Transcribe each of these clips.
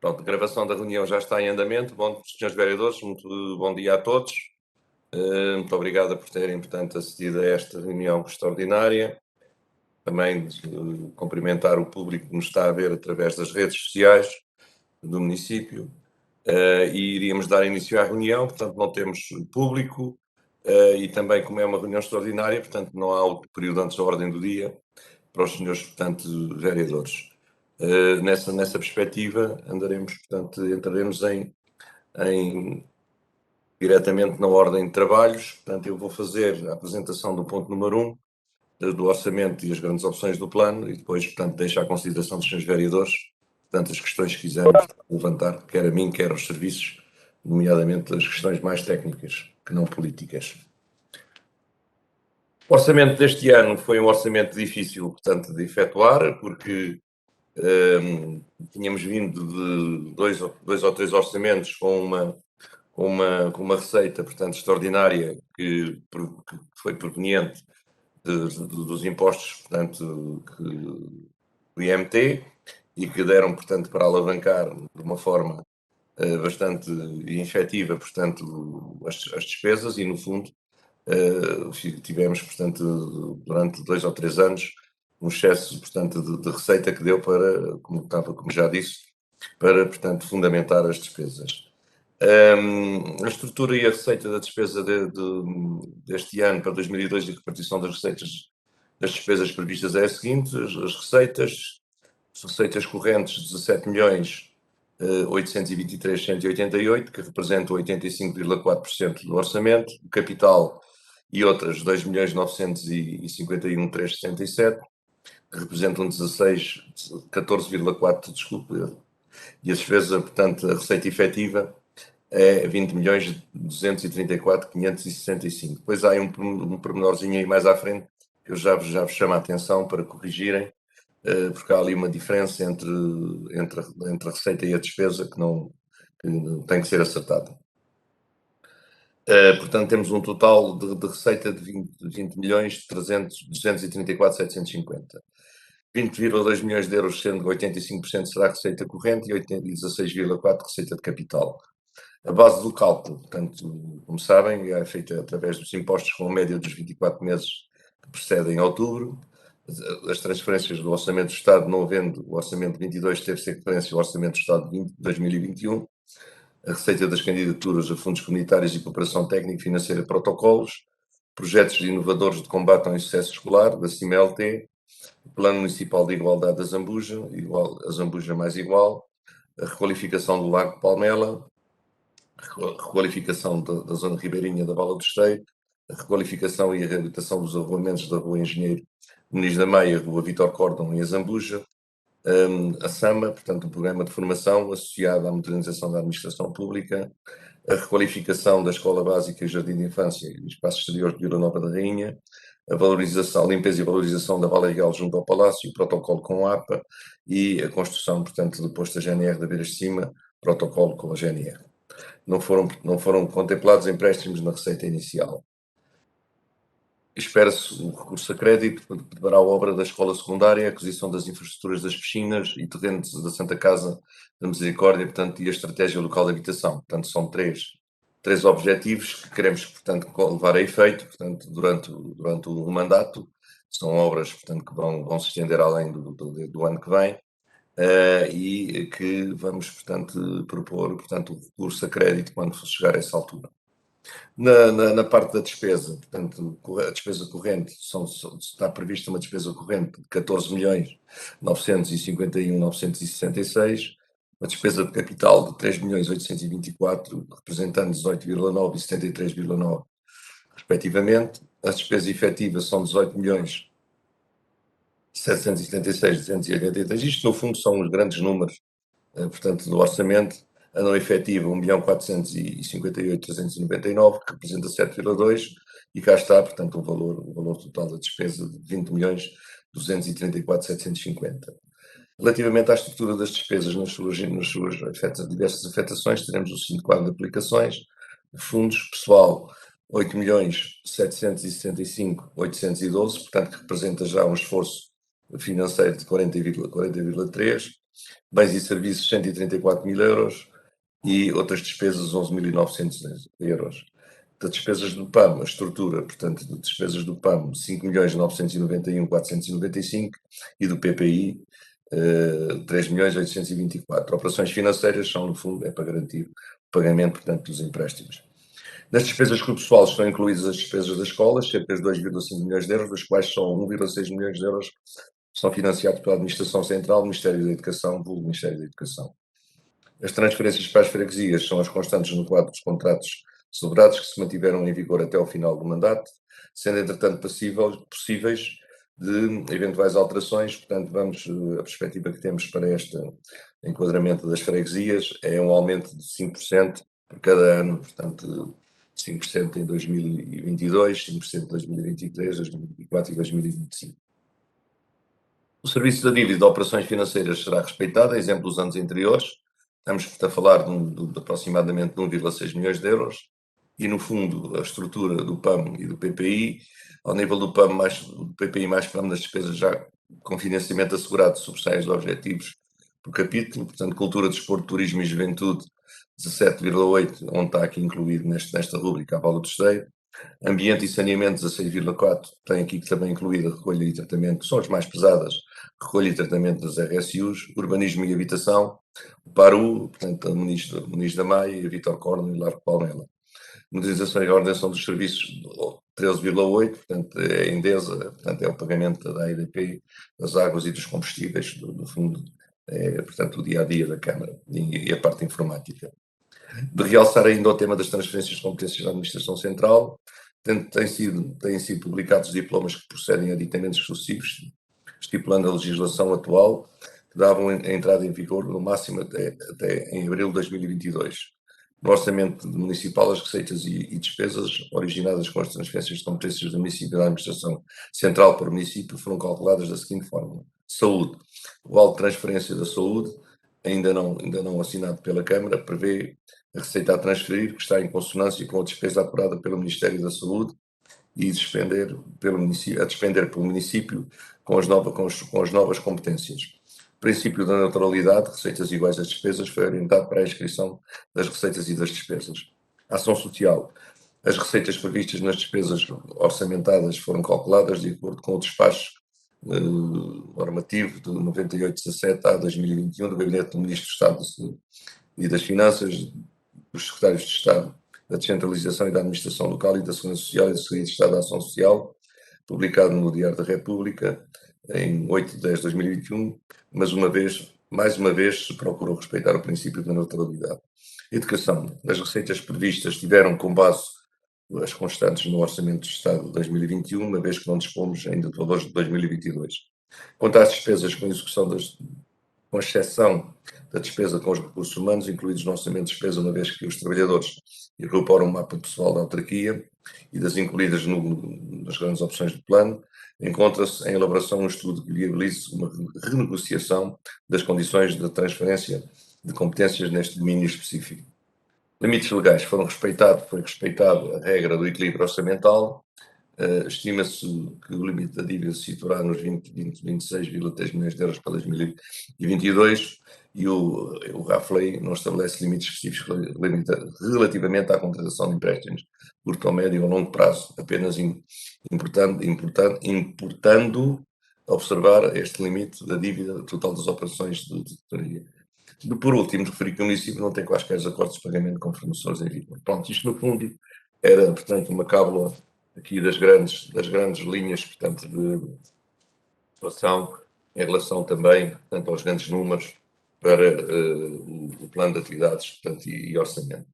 Pronto, a gravação da reunião já está em andamento. Bom, senhores vereadores, muito bom dia a todos. Muito obrigado por terem, portanto, acedido a esta reunião extraordinária. Também cumprimentar o público que nos está a ver através das redes sociais do município. E iríamos dar início à reunião, portanto, não temos público. E também, como é uma reunião extraordinária, portanto, não há o período antes da ordem do dia para os senhores, portanto, vereadores. Nessa perspectiva, entraremos diretamente na ordem de trabalhos. Portanto, eu vou fazer a apresentação do ponto número 1, do orçamento e as grandes opções do plano, e depois, portanto, deixo à consideração dos senhores vereadores, portanto, as questões que quiserem levantar, quer a mim, quer aos serviços, nomeadamente as questões mais técnicas, que não políticas. O orçamento deste ano foi um orçamento difícil, portanto, de efetuar, porque tínhamos vindo de dois ou três orçamentos com uma receita, portanto, extraordinária, que foi proveniente dos impostos, portanto, do IMT, e que deram, portanto, para alavancar de uma forma bastante efetiva, portanto, as despesas, e no fundo tivemos, portanto, durante 2 ou 3 anos, um excesso, portanto, de receita que deu para, como já disse, para, portanto, fundamentar as despesas. A estrutura e a receita da despesa deste ano para 2002 e a repartição das despesas previstas é a seguinte: as receitas correntes 17.823.188, que representam 85,4% do orçamento, o capital e outras 2.951.367, que representam 14,4%, desculpe, e a despesa, portanto, a receita efetiva é 20.234.565. Depois há um pormenorzinho aí mais à frente, que eu já vos chamo a atenção para corrigirem, porque há ali uma diferença entre a receita e a despesa que tem que ser acertada. Portanto, temos um total de receita de 20.234.750. 20,2 milhões de euros, sendo que 85% será receita corrente e 16,4% receita de capital. A base do cálculo, portanto, como sabem, é feita através dos impostos com a média dos 24 meses que precedem outubro. As transferências do Orçamento do Estado, não havendo o Orçamento de 22, teve sequência o Orçamento do Estado de 2021. A receita das candidaturas a fundos comunitários e cooperação técnica e financeira, protocolos, projetos inovadores de combate ao insucesso escolar, da CIMLT, o Plano Municipal de Igualdade da Zambuja, a Zambuja mais igual, a requalificação do Lago de Palmela, a requalificação da zona ribeirinha da Vala do Esteiro, a requalificação e a reabilitação dos arruamentos da Rua Engenheiro Muniz da Meia, Rua Vítor Córdão e a Zambuja, a SAMA, portanto, o Programa de Formação associado à modernização da administração pública, a requalificação da Escola Básica e Jardim de Infância e Espaço Exterior de Vila Nova da Rainha, a limpeza e valorização da Vala Real junto ao Palácio, o protocolo com a APA e a construção, portanto, do posto da GNR da Beiras de Cima, protocolo com a GNR. Não foram contemplados empréstimos na receita inicial. Espera-se o recurso a crédito para a obra da escola secundária, a aquisição das infraestruturas das piscinas e terrenos da Santa Casa da Misericórdia, portanto, e a estratégia local de habitação. Portanto, são três objetivos que queremos, portanto, levar a efeito, portanto, durante o mandato. São obras, portanto, que vão se estender além do ano que vem, e que vamos, portanto, propor, portanto, o recurso a crédito quando chegar a essa altura. Na parte da despesa, portanto, a despesa corrente, está prevista uma despesa corrente de 14.951.966, uma despesa de capital de 3.824, representando 18,9 e 73,9, respectivamente. As despesas efetivas são 18.776.283. Isto, no fundo, são os grandes números, portanto, do orçamento. A não efetiva, 1.458.399, que representa 7,2%, e cá está, portanto, o valor total da despesa de 20.234.750. Relativamente à estrutura das despesas nas suas diversas afetações, teremos o seguinte quadro de aplicações: fundos, pessoal, 8.765.812, portanto, que representa já um esforço financeiro de 40,3%. bens e serviços 134 mil euros e outras despesas 11.900 euros. Das despesas do PAM, a estrutura, portanto, de despesas do PAM, 5.991.495 e do PPI, 3.824. Operações financeiras são, no fundo, é para garantir o pagamento, portanto, dos empréstimos. Nas despesas com o pessoal estão incluídas as despesas das escolas, cerca de 2,5 milhões de euros, das quais só 1,6 milhões de euros são financiados pela Administração Central, Ministério da Educação, pelo Ministério da Educação. As transferências para as freguesias são as constantes no quadro dos contratos celebrados que se mantiveram em vigor até ao final do mandato, sendo, entretanto, possíveis de eventuais alterações. Portanto, a perspectiva que temos para este enquadramento das freguesias é um aumento de 5% por cada ano, portanto, 5% em 2022, 5% em 2023, 2024 e 2025. O serviço da dívida de operações financeiras será respeitado, a exemplo dos anos anteriores. Estamos a falar de aproximadamente 1,6 milhões de euros e, no fundo, a estrutura do PAM e do PPI, ao nível do PAM, do PPI mais PAM das despesas já com financiamento assegurado, sobressaem os objetivos por capítulo, portanto, cultura, desporto, turismo e juventude, 17,8, onde está aqui incluído nesta rúbrica a Vala do Esteio. Ambiente e saneamento, 16,4, tem aqui também incluída a recolha e tratamento, que são as mais pesadas, recolha e tratamento das RSUs, urbanismo e habitação, o PARU, portanto, a Muniz da Maia, e a Vítor Corno e Largo Palmela. Modernização e ordenação dos serviços, 13,8, portanto, é a Endesa, portanto, é o pagamento da AEDP, das águas e dos combustíveis, do fundo, portanto, o dia-a-dia da Câmara e a parte informática. De realçar ainda o tema das transferências de competências da Administração Central, têm sido publicados diplomas que procedem a aditamentos sucessivos, estipulando a legislação atual, que davam a entrada em vigor no máximo até em abril de 2022. No orçamento municipal, as receitas e despesas originadas com as transferências de competências do município da Administração Central para o município foram calculadas da seguinte forma: saúde. O vale de transferência da saúde, ainda não assinado pela Câmara, prevê a receita a transferir, que está em consonância com a despesa apurada pelo Ministério da Saúde e a despender pelo município com as novas competências. O princípio da neutralidade, receitas iguais às despesas, foi orientado para a inscrição das receitas e das despesas. Ação social. As receitas previstas nas despesas orçamentadas foram calculadas de acordo com o despacho normativo de 98/17/2021 do Gabinete do Ministro do Estado e das Finanças, dos Secretários de Estado da Descentralização e da Administração Local e da Segurança Social e do Secretaria de Estado da Ação Social, publicado no Diário da República em 8/10/2021, mais uma vez se procurou respeitar o princípio da neutralidade. Educação. As receitas previstas tiveram como base as constantes no Orçamento do Estado de 2021, uma vez que não dispomos ainda de valores de 2022. Quanto às despesas com execução com exceção da despesa com os recursos humanos, incluídos no orçamento de despesa, uma vez que os trabalhadores incorporam um mapa pessoal da autarquia e das incluídas nas grandes opções do plano, encontra-se em elaboração um estudo que viabilize uma renegociação das condições de transferência de competências neste domínio específico. Limites legais foi respeitada a regra do equilíbrio orçamental. Estima-se que o limite da dívida se situará nos 26,3 milhões de euros para 2022 e o RAFLEI não estabelece limites específicos relativamente à contratação de empréstimos curto, ao médio ou longo prazo, apenas importando observar este limite da dívida total das operações de tesouraria. Por último, referi que o município não tem quaisquer acordos de pagamento com fornecedores em vigor. Pronto, isto no fundo era, portanto, uma cábula aqui das grandes linhas, portanto, de situação, em relação também, portanto, aos grandes números para o plano de atividades, portanto, e orçamento.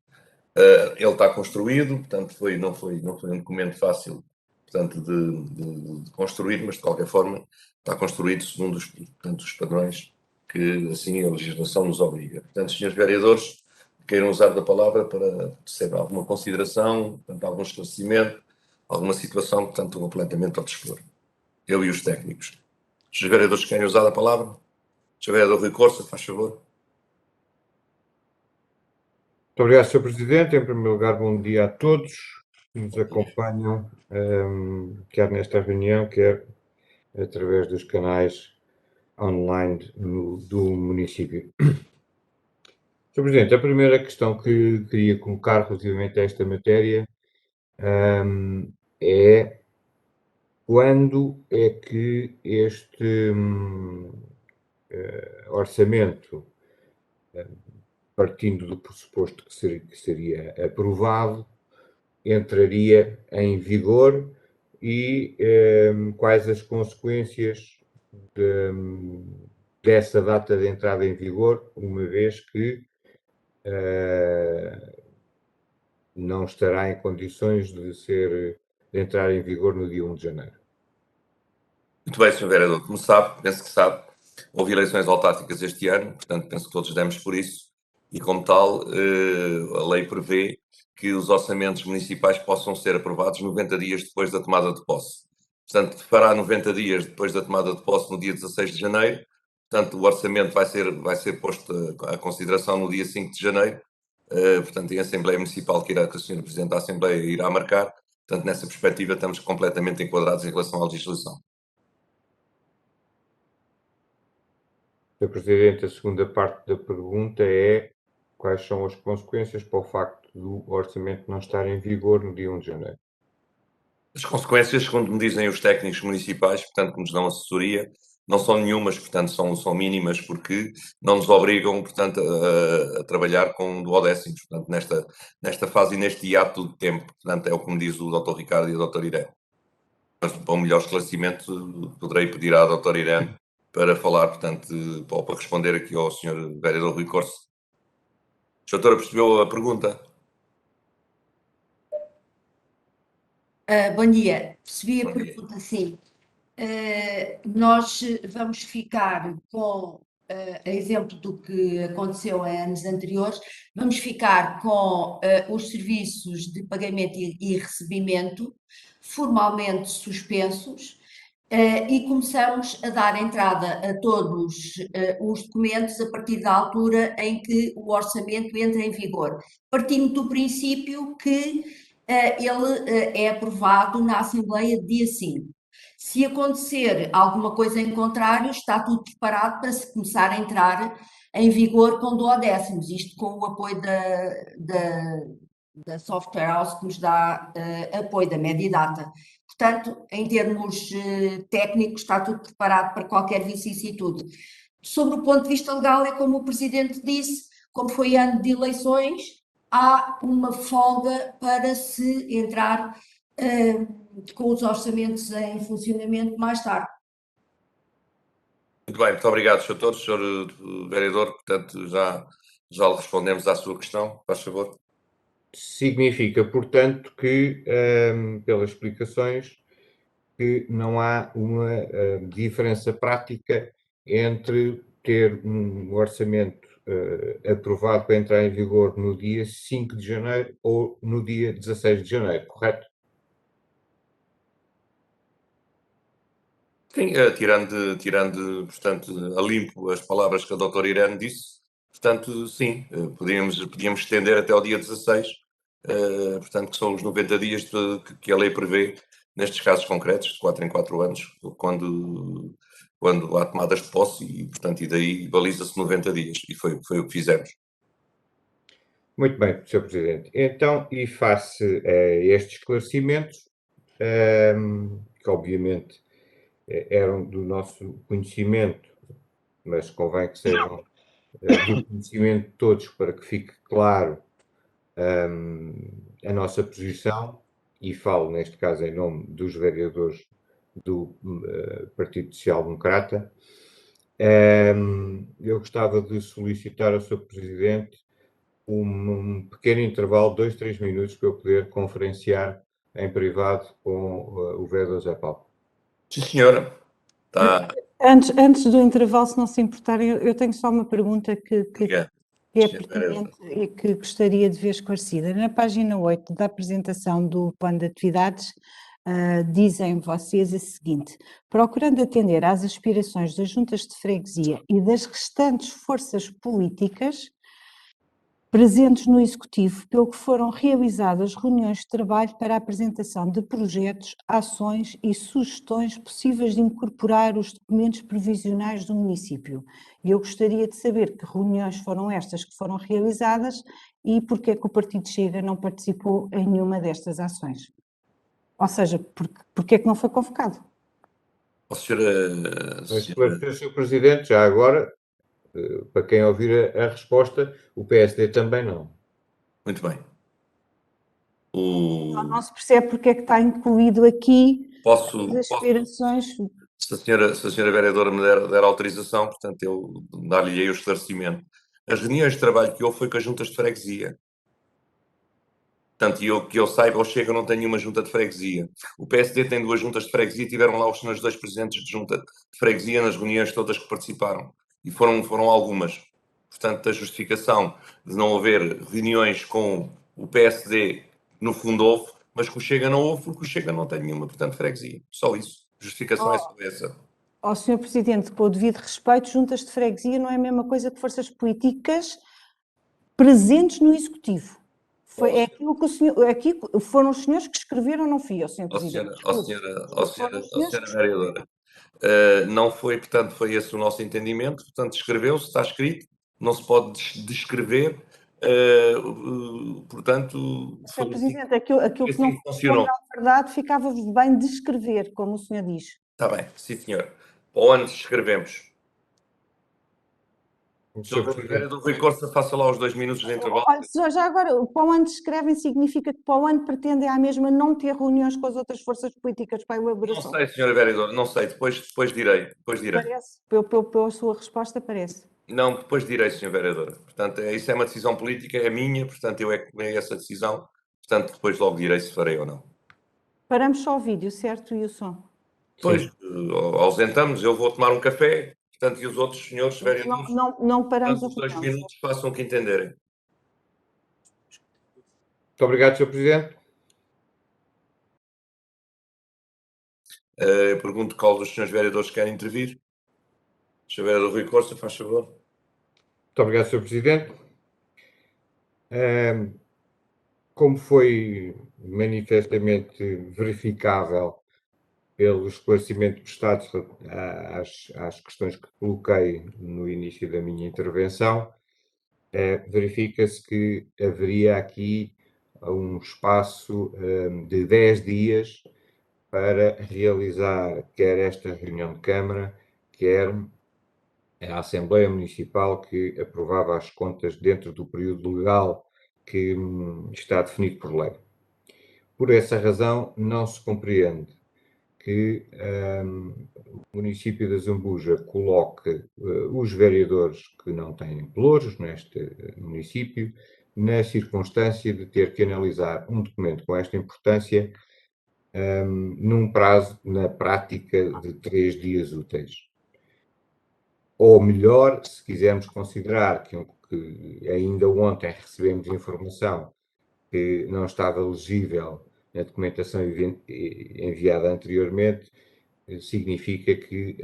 Ele está construído, portanto, não foi um documento fácil, portanto, de construir, mas de qualquer forma está construído segundo os padrões que assim a legislação nos obriga. Portanto, senhores vereadores, queiram usar da palavra para ter alguma consideração, portanto, algum esclarecimento, alguma situação que estou completamente ao dispor. Eu e os técnicos. Os vereadores querem usar a palavra? O vereador Rui Corsa, faz favor. Muito obrigado, Sr. Presidente. Em primeiro lugar, bom dia a todos que nos acompanham, quer nesta reunião, quer através dos canais online do município. Sr. Presidente, a primeira questão que queria colocar relativamente a esta matéria é quando é que este orçamento, partindo do pressuposto que seria aprovado, entraria em vigor e quais as consequências dessa data de entrada em vigor, uma vez que não estará em condições de entrar em vigor no dia 1 de janeiro. Muito bem, Sr. Vereador. Como sabe, penso que sabe, houve eleições autárquicas este ano, portanto, penso que todos demos por isso, e como tal, a lei prevê que os orçamentos municipais possam ser aprovados 90 dias depois da tomada de posse. Portanto, fará 90 dias depois da tomada de posse no dia 16 de janeiro, portanto, o orçamento vai ser posto à consideração no dia 5 de janeiro, portanto, em Assembleia Municipal que a Sra. Presidente da Assembleia irá marcar, portanto, nessa perspectiva estamos completamente enquadrados em relação à legislação. Sr. Presidente, a segunda parte da pergunta é quais são as consequências para o facto do orçamento não estar em vigor no dia 1 de janeiro? As consequências, segundo me dizem os técnicos municipais, portanto, que nos dão assessoria, não são nenhumas, portanto, são mínimas, porque não nos obrigam, portanto, a trabalhar com duodécimos, portanto, nesta fase e neste hiato de tempo. Portanto, é o que me diz o Dr. Ricardo e a Dra. Irene. Mas, para um melhor esclarecimento, poderei pedir à Dra. Irene para falar, portanto, para responder aqui ao Sr. Vereador Rui Corse. A doutora percebeu a pergunta? Bom dia, percebi a pergunta, sim. Nós vamos ficar com, a exemplo do que aconteceu em anos anteriores, vamos ficar com os serviços de pagamento e recebimento formalmente suspensos e começamos a dar entrada a todos os documentos a partir da altura em que o orçamento entra em vigor, partindo do princípio que ele é aprovado na Assembleia dia 5. Se acontecer alguma coisa em contrário, está tudo preparado para se começar a entrar em vigor com duodécimos, isto com o apoio da Software House que nos dá apoio, da Medidata. Portanto, em termos técnicos, está tudo preparado para qualquer vicissitude. Sobre o ponto de vista legal, é como o Presidente disse, como foi ano de eleições, há uma folga para se entrar com os orçamentos em funcionamento mais tarde. Muito bem, muito obrigado, Sr. Doutor, Sr. Vereador. Portanto, já lhe respondemos à sua questão, faz favor. Significa, portanto, que, pelas explicações, que não há uma diferença prática entre ter um orçamento aprovado para entrar em vigor no dia 5 de janeiro ou no dia 16 de janeiro, correto? Sim, tirando, portanto, a limpo as palavras que a doutora Irene disse, portanto, sim, podíamos estender até ao dia 16, portanto, que são os 90 dias que a lei prevê, nestes casos concretos, de 4 em 4 anos, quando há tomadas de posse, e, portanto, e daí baliza-se 90 dias, e foi o que fizemos. Muito bem, Sr. Presidente. Então, e face a estes esclarecimentos, que obviamente eram do nosso conhecimento, mas convém que sejam do conhecimento de todos para que fique claro a nossa posição, e falo neste caso em nome dos vereadores do Partido Social Democrata. Eu gostava de solicitar ao Sr. Presidente um pequeno intervalo, 2, 3 minutos, para eu poder conferenciar em privado com o vereador Zé Paulo. Sim, senhora. Está. Antes do intervalo, se não se importarem, eu tenho só uma pergunta que é pertinente e que gostaria de ver esclarecida. Na página 8 da apresentação do plano de atividades, dizem vocês o seguinte: procurando atender às aspirações das juntas de freguesia e das restantes forças políticas, presentes no Executivo, pelo que foram realizadas reuniões de trabalho para a apresentação de projetos, ações e sugestões possíveis de incorporar os documentos provisionais do município. E eu gostaria de saber que reuniões foram estas que foram realizadas e porque é que o Partido Chega não participou em nenhuma destas ações. Ou seja, porque é que não foi convocado? Esclarecer, Sr. Presidente, já agora, para quem ouvir a resposta, o PSD também não. Muito bem. Não se percebe porque é que está incluído aqui as aspirações. Se a senhora vereadora me der autorização, portanto, eu dar-lhe aí o esclarecimento. As reuniões de trabalho que houve foi com as juntas de freguesia. Portanto, que eu saiba, o Chega não tem nenhuma junta de freguesia. O PSD tem 2 juntas de freguesia e tiveram lá os senhores 2 presidentes de junta de freguesia nas reuniões todas que participaram. E foram algumas. Portanto, a justificação de não haver reuniões com o PSD, no fundo houve, mas com o Chega não houve, porque o Chega não tem nenhuma, portanto, freguesia. Só isso. A justificação é só essa. Sr. Presidente, com o devido respeito, juntas de freguesia não é a mesma coisa que forças políticas presentes no Executivo. É aquilo que o senhor, aqui foram os senhores que escreveram, não fui eu, Sr. Presidente. Senhora vereadora, não foi, portanto, foi esse o nosso entendimento, portanto, escreveu-se, está escrito, não se pode descrever, portanto... Sr. Presidente, aquilo que não funcionou à verdade ficava-vos bem descrever, como o senhor diz. Está bem, sim senhor. Para o ano escrevemos. Sr. Vereador Rui Costa, faça lá os 2 minutos de intervalo. Já agora, para o ano escrevem significa que para o ano pretendem à mesma não ter reuniões com as outras forças políticas para a elaboração? Não sei, Sra. Vereadora, não sei, depois direi. Parece, pela sua resposta parece. Não, depois direi, Sra. Vereadora. Portanto, isso é uma decisão política, é minha, portanto, eu é que tomei essa decisão, portanto, depois logo direi se farei ou não. Paramos só o vídeo, certo? E o som? Depois, ausentamos, eu vou tomar um café, portanto, e os outros senhores vereadores... Não paramos os 2 minutos, façam o que entenderem. Muito obrigado, Sr. Presidente. Eu pergunto qual dos senhores vereadores querem intervir. Sr. Vereador Rui Costa, faz favor. Muito obrigado, Sr. Presidente. Como foi manifestamente verificável pelo esclarecimento prestado às questões que coloquei no início da minha intervenção, verifica-se que haveria aqui um espaço de 10 dias para realizar quer esta reunião de Câmara, quer a Assembleia Municipal que aprovava as contas dentro do período legal que está definido por lei. Por essa razão, não se compreende que o município de Zambuja coloque os vereadores que não têm pelouros neste município na circunstância de ter que analisar um documento com esta importância num prazo, na prática, de 3 dias úteis. Ou melhor, se quisermos considerar que ainda ontem recebemos informação que não estava legível na documentação enviada anteriormente, significa que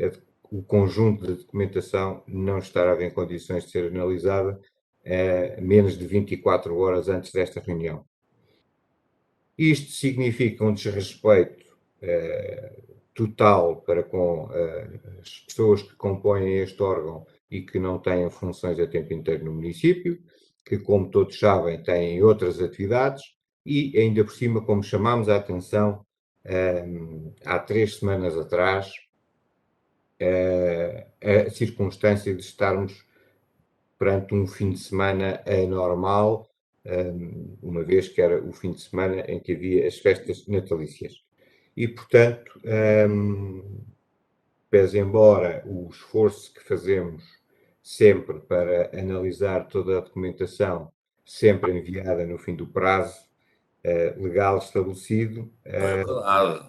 o conjunto de documentação não estará em condições de ser analisada menos de 24 horas antes desta reunião. Isto significa um desrespeito total para com as pessoas que compõem este órgão e que não têm funções a tempo inteiro no município, que, como todos sabem, têm outras atividades e, ainda por cima, como chamámos a atenção há 3 semanas atrás, a circunstância de estarmos perante um fim de semana anormal, uma vez que era o fim de semana em que havia as festas natalícias. E, portanto, pese embora o esforço que fazemos sempre para analisar toda a documentação, sempre enviada no fim do prazo legal estabelecido.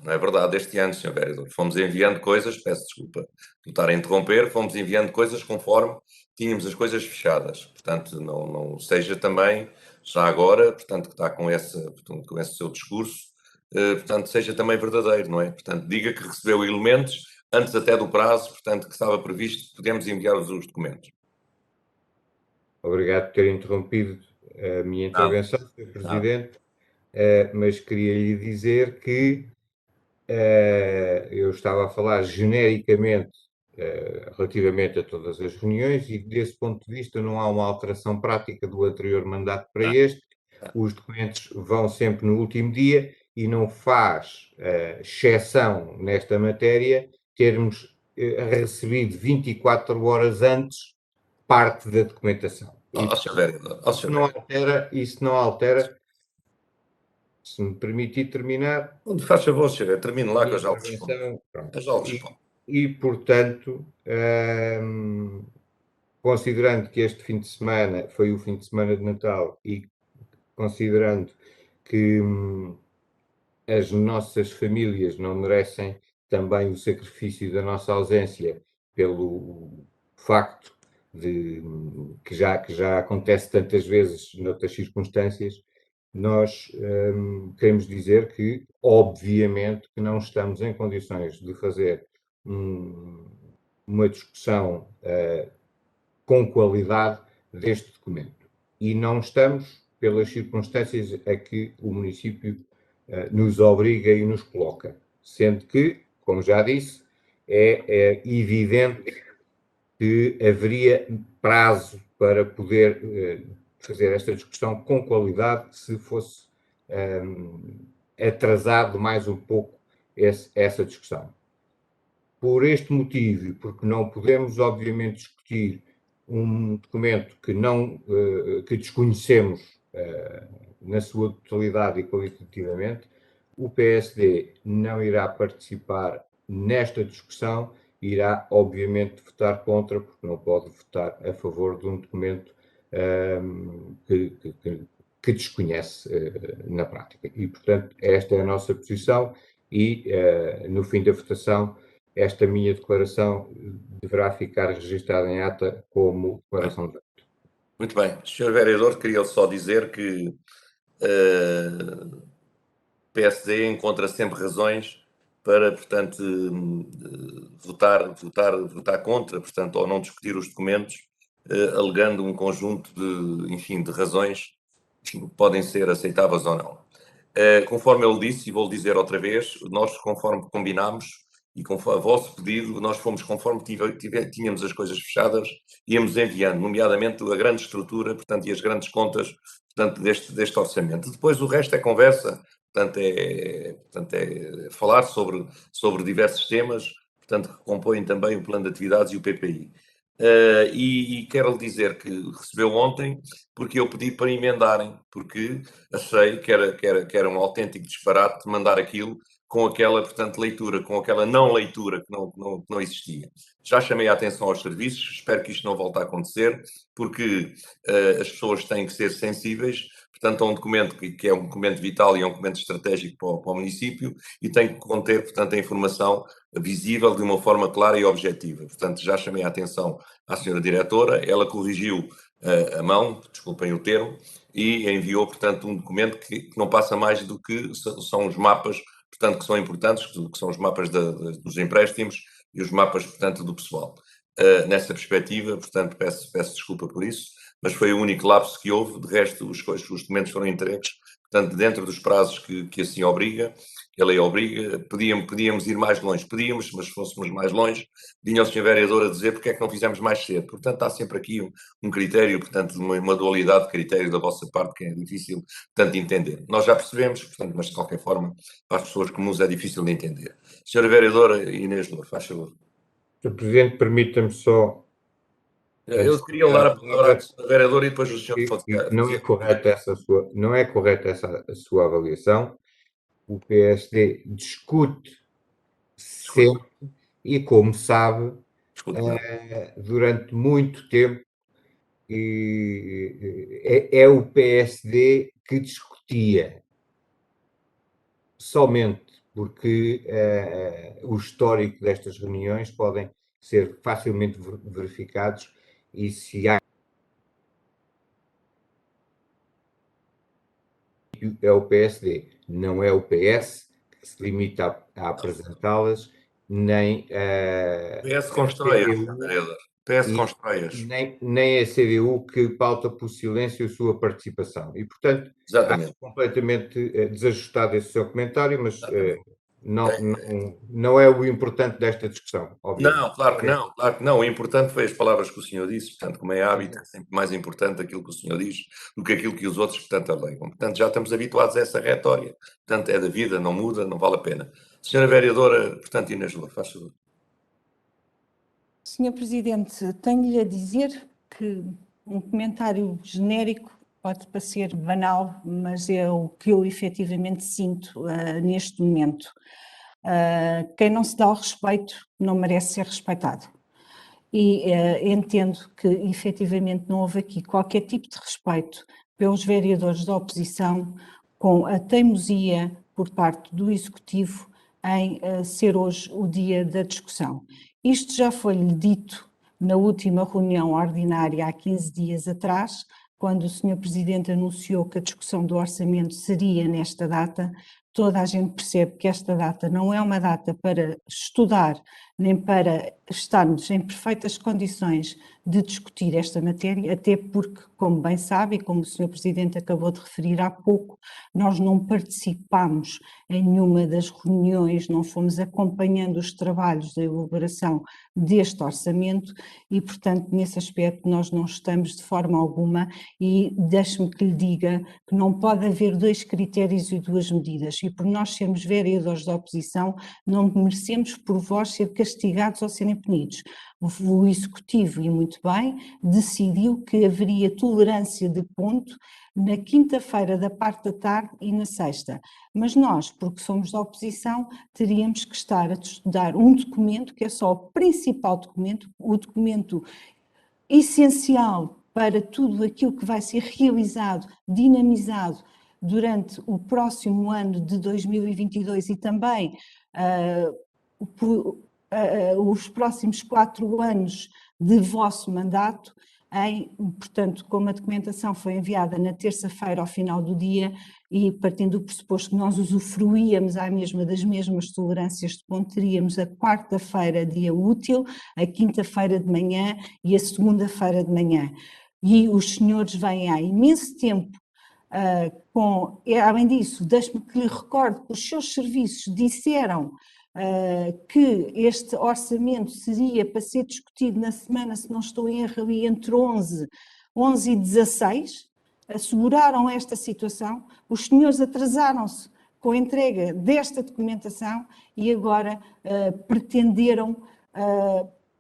Não é verdade. Este ano, Sr. Vereador, fomos enviando coisas, peço desculpa por estar a interromper, fomos enviando coisas conforme tínhamos as coisas fechadas. Portanto, não seja também, já agora, portanto, que está com esse seu discurso, portanto, seja também verdadeiro, não é? Portanto, diga que recebeu elementos antes até do prazo, portanto, que estava previsto, podemos enviar os documentos. Obrigado por ter interrompido a minha intervenção, Sr. Presidente, mas queria lhe dizer que eu estava a falar genericamente relativamente a todas as reuniões e, desse ponto de vista, não há uma alteração prática do anterior mandato para este. Os documentos vão sempre no último dia e não faz exceção nesta matéria termos recebido 24 horas antes parte da documentação. Isso não altera, se me permitir terminar. Faz favor, senhor, termine lá que eu já o respondo. E, portanto, considerando que este fim de semana foi o fim de semana de Natal e considerando que as nossas famílias não merecem também o sacrifício da nossa ausência pelo facto de que já acontece tantas vezes noutras circunstâncias, nós queremos dizer que, obviamente, que não estamos em condições de fazer uma discussão com qualidade deste documento. E não estamos pelas circunstâncias a que o município nos obriga e nos coloca. Sendo que, como já disse, é evidente que haveria prazo para poder fazer esta discussão com qualidade se fosse atrasado mais um pouco essa discussão. Por este motivo, porque não podemos, obviamente, discutir um documento que desconhecemos na sua totalidade e qualitativamente, o PSD não irá participar nesta discussão, irá, obviamente, votar contra, porque não pode votar a favor de um documento que desconhece na prática. E, portanto, esta é a nossa posição e, no fim da votação, esta minha declaração deverá ficar registada em ata como declaração de voto. Muito bem. Sr. Vereador, queria só dizer que o PSD encontra sempre razões para, portanto, votar contra, portanto, ou não discutir os documentos, alegando um conjunto de razões que podem ser aceitáveis ou não. Conforme ele disse, e vou dizer outra vez, nós, conforme combinámos, e conforme a vosso pedido, nós fomos conforme tínhamos as coisas fechadas, íamos enviando, nomeadamente a grande estrutura, portanto, e as grandes contas, portanto, deste orçamento. Depois o resto é conversa, portanto, é falar sobre diversos temas, portanto, que compõem também o plano de atividades e o PPI. E quero-lhe dizer que recebeu ontem, porque eu pedi para emendarem, porque achei que era um autêntico disparate mandar aquilo com aquela, portanto, leitura, com aquela não leitura que não existia. Já chamei a atenção aos serviços, espero que isto não volte a acontecer, porque as pessoas têm que ser sensíveis, portanto, a um documento que é um documento vital e é um documento estratégico para o município e tem que conter, portanto, a informação visível de uma forma clara e objetiva. Portanto, já chamei a atenção à senhora diretora, ela corrigiu a mão, desculpem o termo, e enviou, portanto, um documento que não passa mais do que são os mapas, portanto, que são importantes, que são os mapas dos empréstimos e os mapas, portanto, do pessoal. Nessa perspectiva, portanto, peço desculpa por isso, mas foi o único lapso que houve, de resto os documentos foram entregues, portanto, dentro dos prazos que assim obriga, que a lei obriga. Podíamos ir mais longe, mas se fôssemos mais longe, vinha o Sr. Vereador a dizer porque é que não fizemos mais cedo. Portanto, há sempre aqui um critério, portanto, uma dualidade de critério da vossa parte que é difícil, portanto, de entender. Nós já percebemos, portanto, mas de qualquer forma, para as pessoas comuns é difícil de entender. Sra. Vereadora Inês Louro, faz favor. Sr. Presidente, permita-me só... Eu queria dar a palavra à Sra. Vereadora e depois o senhor pode... Não é correta a sua avaliação. O PSD discute sempre e, como sabe, durante muito tempo é o PSD que discutia, somente porque o histórico destas reuniões podem ser facilmente verificados e se há é o PSD, não é o PS que se limita a apresentá-las, nem o PS constrói, vereador. PS constrói-as. Nem a CDU que pauta por silêncio a sua participação. E, portanto, Exatamente. acho completamente desajustado esse seu comentário, mas não é o importante desta discussão, obviamente. Não, claro que não. O importante foi as palavras que o senhor disse, portanto, como é hábito, é sempre mais importante aquilo que o senhor diz do que aquilo que os outros, portanto, alegam. Portanto, já estamos habituados a essa retória. Portanto, é da vida, não muda, não vale a pena. Senhora Vereadora, portanto, Inês Louro, faz favor. Senhor Presidente, tenho-lhe a dizer que um comentário genérico pode parecer banal, mas é o que eu efetivamente sinto neste momento. Quem não se dá ao respeito não merece ser respeitado. E entendo que efetivamente não houve aqui qualquer tipo de respeito pelos vereadores da oposição, com a teimosia por parte do Executivo em ser hoje o dia da discussão. Isto já foi-lhe dito na última reunião ordinária há 15 dias atrás, quando o Sr. Presidente anunciou que a discussão do orçamento seria nesta data. Toda a gente percebe que esta data não é uma data para estudar, nem para estarmos em perfeitas condições de discutir esta matéria, até porque, como bem sabe, e como o Sr. Presidente acabou de referir há pouco, nós não participámos em nenhuma das reuniões, não fomos acompanhando os trabalhos da elaboração deste orçamento e, portanto, nesse aspecto nós não estamos de forma alguma, e deixe-me que lhe diga que não pode haver dois critérios e duas medidas, e por nós sermos vereadores da oposição não merecemos por vós ser castigados ou serem punidos. O Executivo, e muito bem, decidiu que haveria tolerância de ponto na quinta-feira da parte da tarde e na sexta. Mas nós, porque somos da oposição, teríamos que estar a estudar um documento que é só o principal documento, o documento essencial para tudo aquilo que vai ser realizado, dinamizado durante o próximo ano de 2022 e também os próximos 4 anos de vosso mandato, portanto, como a documentação foi enviada na terça-feira ao final do dia e partindo do pressuposto que nós usufruíamos à mesma das mesmas tolerâncias de ponto, teríamos a quarta-feira dia útil, a quinta-feira de manhã e a segunda-feira de manhã. E os senhores vêm há imenso tempo além disso, deixe-me que lhe recorde que os seus serviços disseram que este orçamento seria para ser discutido na semana, se não estou em erro, ali entre 11 e 16, asseguraram esta situação, os senhores atrasaram-se com a entrega desta documentação e agora pretenderam,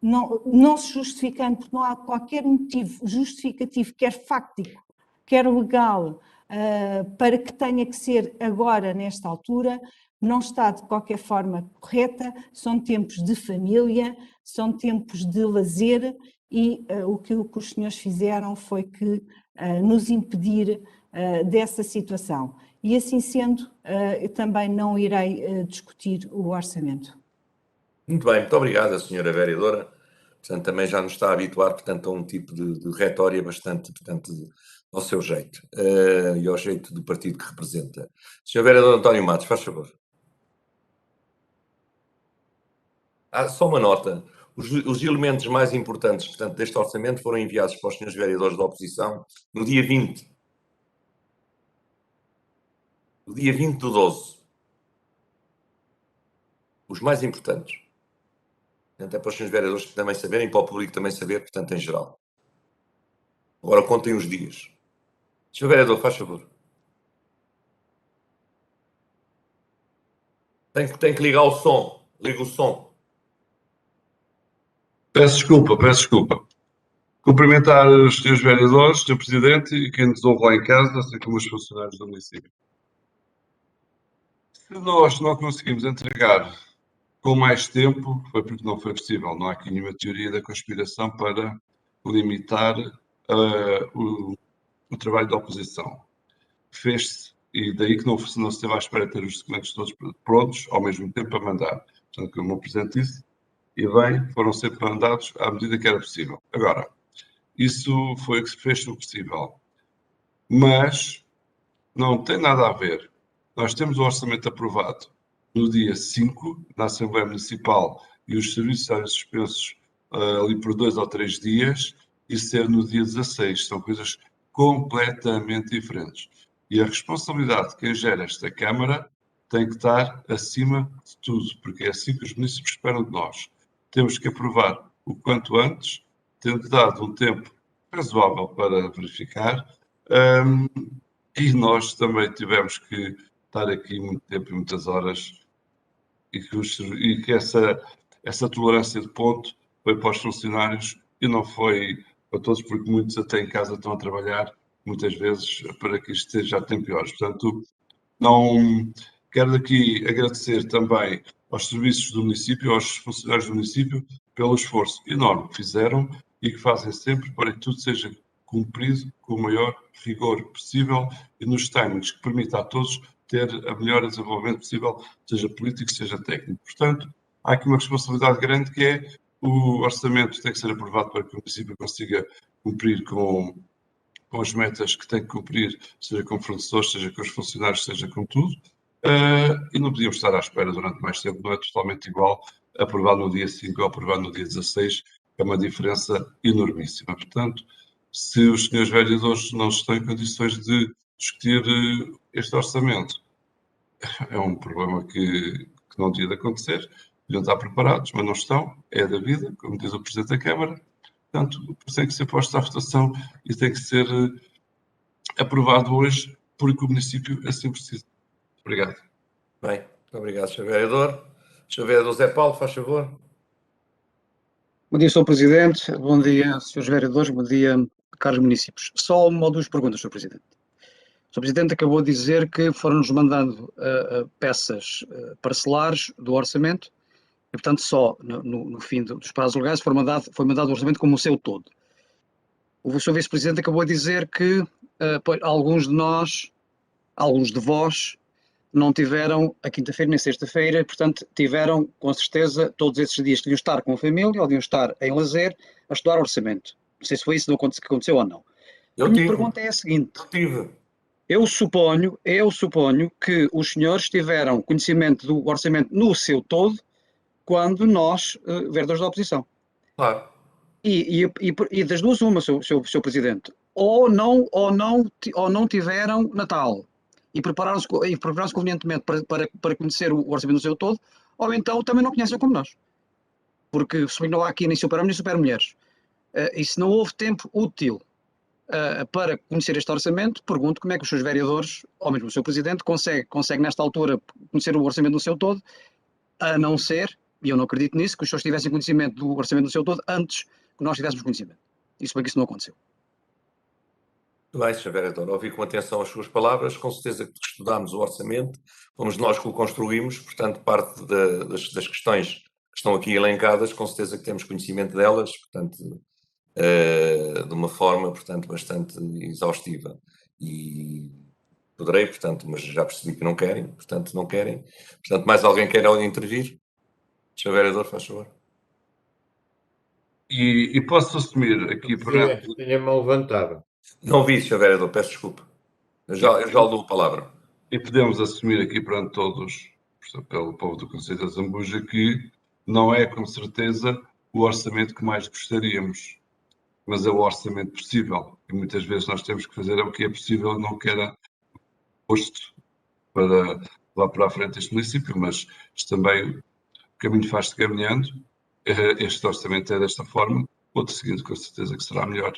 não se justificando, porque não há qualquer motivo justificativo, quer fáctico, quer legal, para que tenha que ser agora, nesta altura, não está de qualquer forma correta, são tempos de família, são tempos de lazer e o que os senhores fizeram foi que nos impedir dessa situação. E assim sendo, eu também não irei discutir o orçamento. Muito bem, muito obrigada, senhora vereadora. Portanto, também já nos está a habituar, portanto, a um tipo de retória bastante, portanto, ao seu jeito e ao jeito do partido que representa. Senhor vereador António Matos, faz favor. Só uma nota. Os elementos mais importantes, portanto, deste orçamento foram enviados para os senhores vereadores da oposição no dia 20. No dia 20 do 12. Os mais importantes. Portanto, é para os senhores vereadores também saberem, para o público também saber, portanto, em geral. Agora contem os dias. Senhor vereador, faz favor. Tem que ligar o som. Liga o som. Peço desculpa. Cumprimentar os senhores vereadores, o Sr. Presidente e quem nos ouve lá em casa, assim como os funcionários do município. Se nós não conseguimos entregar com mais tempo, foi porque não foi possível. Não há aqui nenhuma teoria da conspiração para limitar o trabalho da oposição. Fez-se, e daí que não se esteve à espera de ter os documentos todos prontos, ao mesmo tempo para mandar. Portanto, como o Presidente disse, e bem, foram sempre mandados à medida que era possível. Agora, isso foi o que se fez o possível. Mas não tem nada a ver. Nós temos o orçamento aprovado no dia 5, na Assembleia Municipal, e os serviços eram suspensos ali por 2 ou 3 dias e ser no dia 16. São coisas completamente diferentes. E a responsabilidade de quem gera esta Câmara tem que estar acima de tudo, porque é assim que os municípios esperam de nós. Temos que aprovar o quanto antes, tendo dado um tempo razoável para verificar, e nós também tivemos que estar aqui muito tempo e muitas horas, e que essa tolerância de ponto foi para os funcionários e não foi para todos, porque muitos até em casa estão a trabalhar, muitas vezes, para que isto esteja a tempo piores. Portanto, não quero aqui agradecer também aos serviços do município, aos funcionários do município, pelo esforço enorme que fizeram e que fazem sempre para que tudo seja cumprido com o maior rigor possível e nos timings que permita a todos ter a melhor desenvolvimento possível, seja político, seja técnico. Portanto, há aqui uma responsabilidade grande que é o orçamento tem que ser aprovado para que o município consiga cumprir com as metas que tem que cumprir, seja com fornecedores, seja com os funcionários, seja com tudo, e não podíamos estar à espera durante mais tempo, não é totalmente igual aprovado no dia 5 ou aprovado no dia 16, é uma diferença enormíssima. Portanto, se os senhores vereadores não estão em condições de discutir este orçamento, é um problema que não devia de acontecer, deviam estar preparados, mas não estão, é da vida, como diz o Presidente da Câmara. Portanto, tem que ser posto à votação e tem que ser aprovado hoje, porque o município assim precisa. Obrigado. Bem, muito obrigado, Sr. Vereador. Sr. Vereador Zé Paulo, faz favor. Bom dia, Sr. Presidente. Bom dia, Srs. Vereadores. Bom dia, caros municípios. Só uma ou duas perguntas, Sr. Presidente. O Sr. Presidente acabou de dizer que foram-nos mandando peças parcelares do orçamento e, portanto, só no fim dos prazos legais foi mandado o orçamento como o seu todo. O Sr. Vice-Presidente acabou de dizer que alguns de nós, alguns de vós, não tiveram a quinta-feira nem sexta-feira, portanto, tiveram, com certeza, todos esses dias que deviam estar com a família ou deviam estar em lazer a estudar orçamento. Não sei se foi isso que aconteceu ou não. A minha pergunta é a seguinte. Eu suponho que os senhores tiveram conhecimento do orçamento no seu todo quando nós, vereadores da oposição. Claro. E das duas uma, Sr. Presidente, ou não tiveram Natal e prepararam-se convenientemente para conhecer o orçamento no seu todo, ou então também não conhecem como nós. Porque se não há aqui nem super-homens nem super-mulheres. E se não houve tempo útil para conhecer este orçamento, pergunto como é que os seus vereadores, ou mesmo o seu Presidente, consegue nesta altura conhecer o orçamento no seu todo, a não ser, e eu não acredito nisso, que os senhores tivessem conhecimento do orçamento no seu todo antes que nós tivéssemos conhecimento. Isso bem que isso não aconteceu. Muito bem, Sr. Vereador, ouvi com atenção as suas palavras, com certeza que estudámos o orçamento, fomos nós que o construímos, portanto, parte das questões que estão aqui elencadas, com certeza que temos conhecimento delas, portanto, de uma forma, portanto, bastante exaustiva. E poderei, portanto, mas já percebi que não querem, portanto, não querem. Portanto, mais alguém quer intervir? Sr. Vereador, faz favor. E posso assumir aqui perante... Tenho a mão levantada. Não vi, Sr. Vereador, peço desculpa. Eu já lhe dou a palavra. E podemos assumir aqui perante todos, pelo povo do Conselho da Zambuja, que não é com certeza o orçamento que mais gostaríamos, mas é o orçamento possível. E muitas vezes nós temos que fazer o que é possível, não que era posto para lá para a frente este município, mas isto também, o caminho faz-se caminhando. Este orçamento é desta forma, outro seguinte com certeza que será melhor,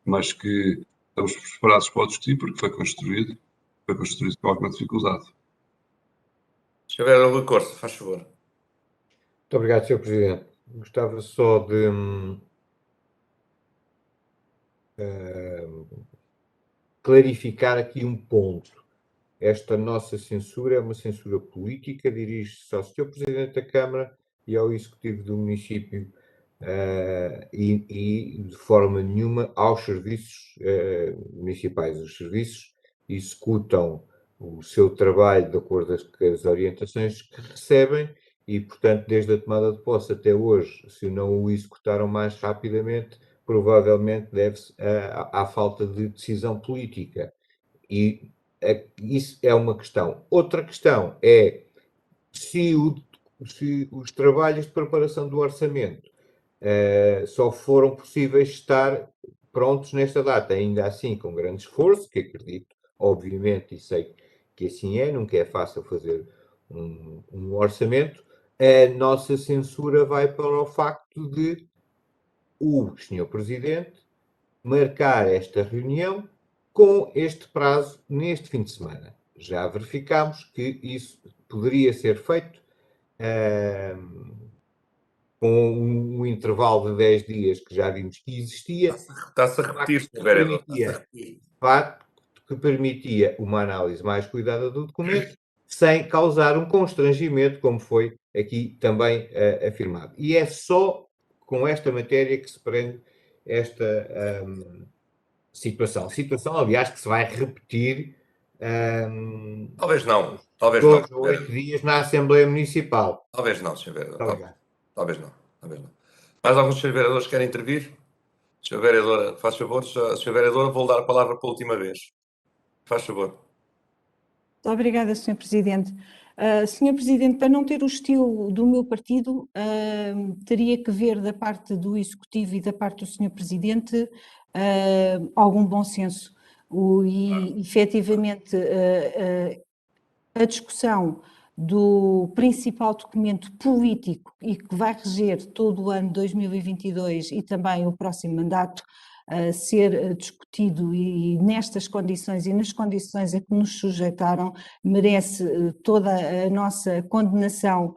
mas que estamos preparados para o discutir porque foi construído com alguma dificuldade. Sr. Vereador Rui Corsa, faz favor. Muito obrigado, Sr. Presidente. Gostava só de clarificar aqui um ponto. Esta nossa censura é uma censura política, dirige-se ao Sr. Presidente da Câmara e ao Executivo do município e de forma nenhuma aos serviços municipais. Os serviços executam o seu trabalho de acordo com as orientações que recebem e, portanto, desde a tomada de posse até hoje, se não o executaram mais rapidamente, provavelmente deve-se à falta de decisão política. E isso é uma questão. Outra questão é se os trabalhos de preparação do orçamento só foram possíveis estar prontos nesta data, ainda assim com grande esforço, que acredito, obviamente, e sei que assim é, nunca é fácil fazer um orçamento. A nossa censura vai para o facto de o Sr. Presidente marcar esta reunião com este prazo neste fim de semana. Já verificámos que isso poderia ser feito com um intervalo de 10 dias que já vimos que existia. Está-se a repetir, Sr. Vereador. Está-se a repetir. Facto que permitia uma análise mais cuidada do documento, sem causar um constrangimento, como foi aqui também afirmado. E é só com esta matéria que se prende esta situação. Situação, aliás, que se vai repetir Talvez não. Talvez não. 2 ou 8 dias na Assembleia Municipal. Talvez não, Sr. Vereador. Obrigado. Talvez não. Talvez não. Mais alguns Sr. Vereadores querem intervir? Sr. Vereadora, faz favor. Sr. Vereadora, vou dar a palavra pela última vez. Faz favor. Muito obrigada, Sr. Presidente. Sr. Presidente, para não ter o estilo do meu partido, teria que ver da parte do Executivo e da parte do Sr. Presidente algum bom senso. Efetivamente, a discussão do principal documento político e que vai reger todo o ano 2022 e também o próximo mandato, ser discutido e nestas condições e nas condições a que nos sujeitaram, merece toda a nossa condenação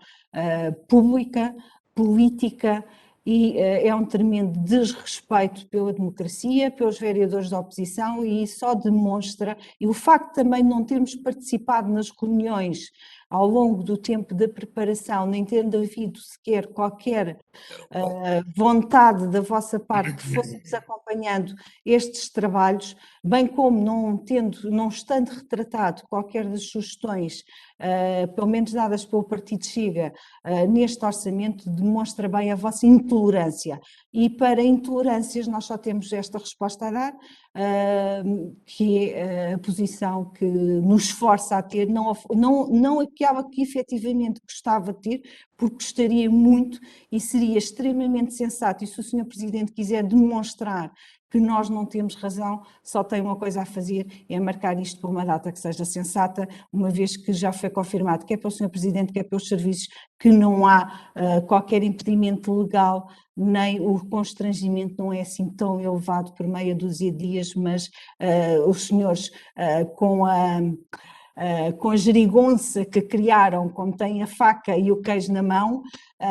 pública, política, e é um tremendo desrespeito pela democracia, pelos vereadores da oposição, e só demonstra, e o facto também de não termos participado nas reuniões ao longo do tempo da preparação, nem tendo havido sequer qualquer vontade da vossa parte que fôssemos acompanhando estes trabalhos, bem como não estando retratado qualquer das sugestões, pelo menos dadas pelo Partido Chega, neste orçamento, demonstra bem a vossa intolerância. E para intolerâncias nós só temos esta resposta a dar, que é a posição que nos força a ter, não aquela que efetivamente gostava de ter, porque gostaria muito e seria extremamente sensato, e se o Sr. Presidente quiser demonstrar que nós não temos razão, só tem uma coisa a fazer, é marcar isto por uma data que seja sensata, uma vez que já foi confirmado, quer pelo Sr. Presidente, quer pelos serviços, que não há qualquer impedimento legal, nem o constrangimento não é assim tão elevado por meia dúzia de dias, mas os senhores com a geringonça que criaram, como têm a faca e o queijo na mão,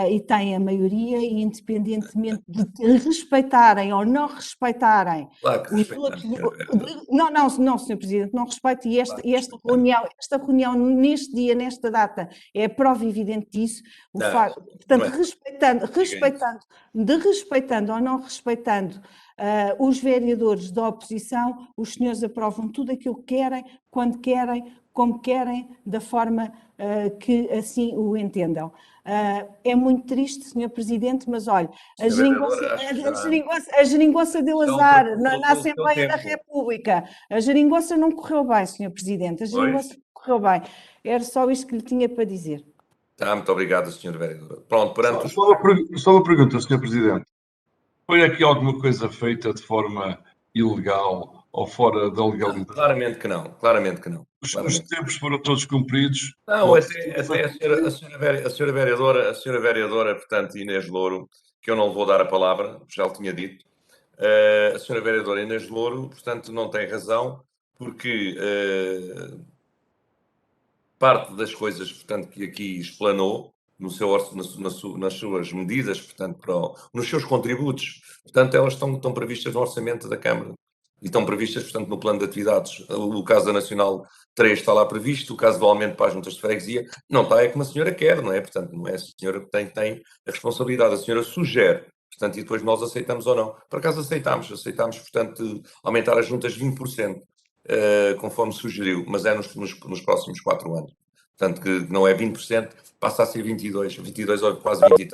e têm a maioria, e independentemente de respeitarem ou não respeitarem Claro que os respeitamos, outros... Não, Sr. Presidente, não respeito, e esta reunião neste dia, nesta data, é a prova evidente disso, portanto, respeitando ou não respeitando os vereadores da oposição, os senhores aprovam tudo aquilo que querem, quando querem, como querem, da forma que assim o entendam. É muito triste, Sr. Presidente, mas olha, a geringonça deu azar na Assembleia da República. A geringonça não correu bem, Sr. Presidente, a geringonça não correu bem. Era só isto que lhe tinha para dizer. Tá, muito obrigado, Sr. Vereador. Pronto, perante Só uma pergunta, Sr. Presidente. Foi aqui alguma coisa feita de forma ilegal ou fora da legalidade? Claramente que não, claramente que não. Os tempos foram todos cumpridos. Não, até a senhora vereadora, portanto, Inês Louro, que eu não vou dar a palavra, já lhe tinha dito, a senhora vereadora Inês Louro, portanto, não tem razão, porque parte das coisas, portanto, que aqui explanou, nas suas medidas, portanto, nos seus contributos, portanto, elas estão previstas no orçamento da Câmara e estão previstas, portanto, no plano de atividades. O caso da Nacional 3 está lá previsto, o caso do aumento para as juntas de freguesia, não está, é como a senhora quer, não é? Portanto, não é a senhora que tem a responsabilidade, a senhora sugere, portanto, e depois nós aceitamos ou não. Por acaso aceitámos, portanto, aumentar as juntas 20%, conforme sugeriu, mas é nos próximos 4 anos. Portanto, que não é 20%, passa a ser 22 ou quase 23%.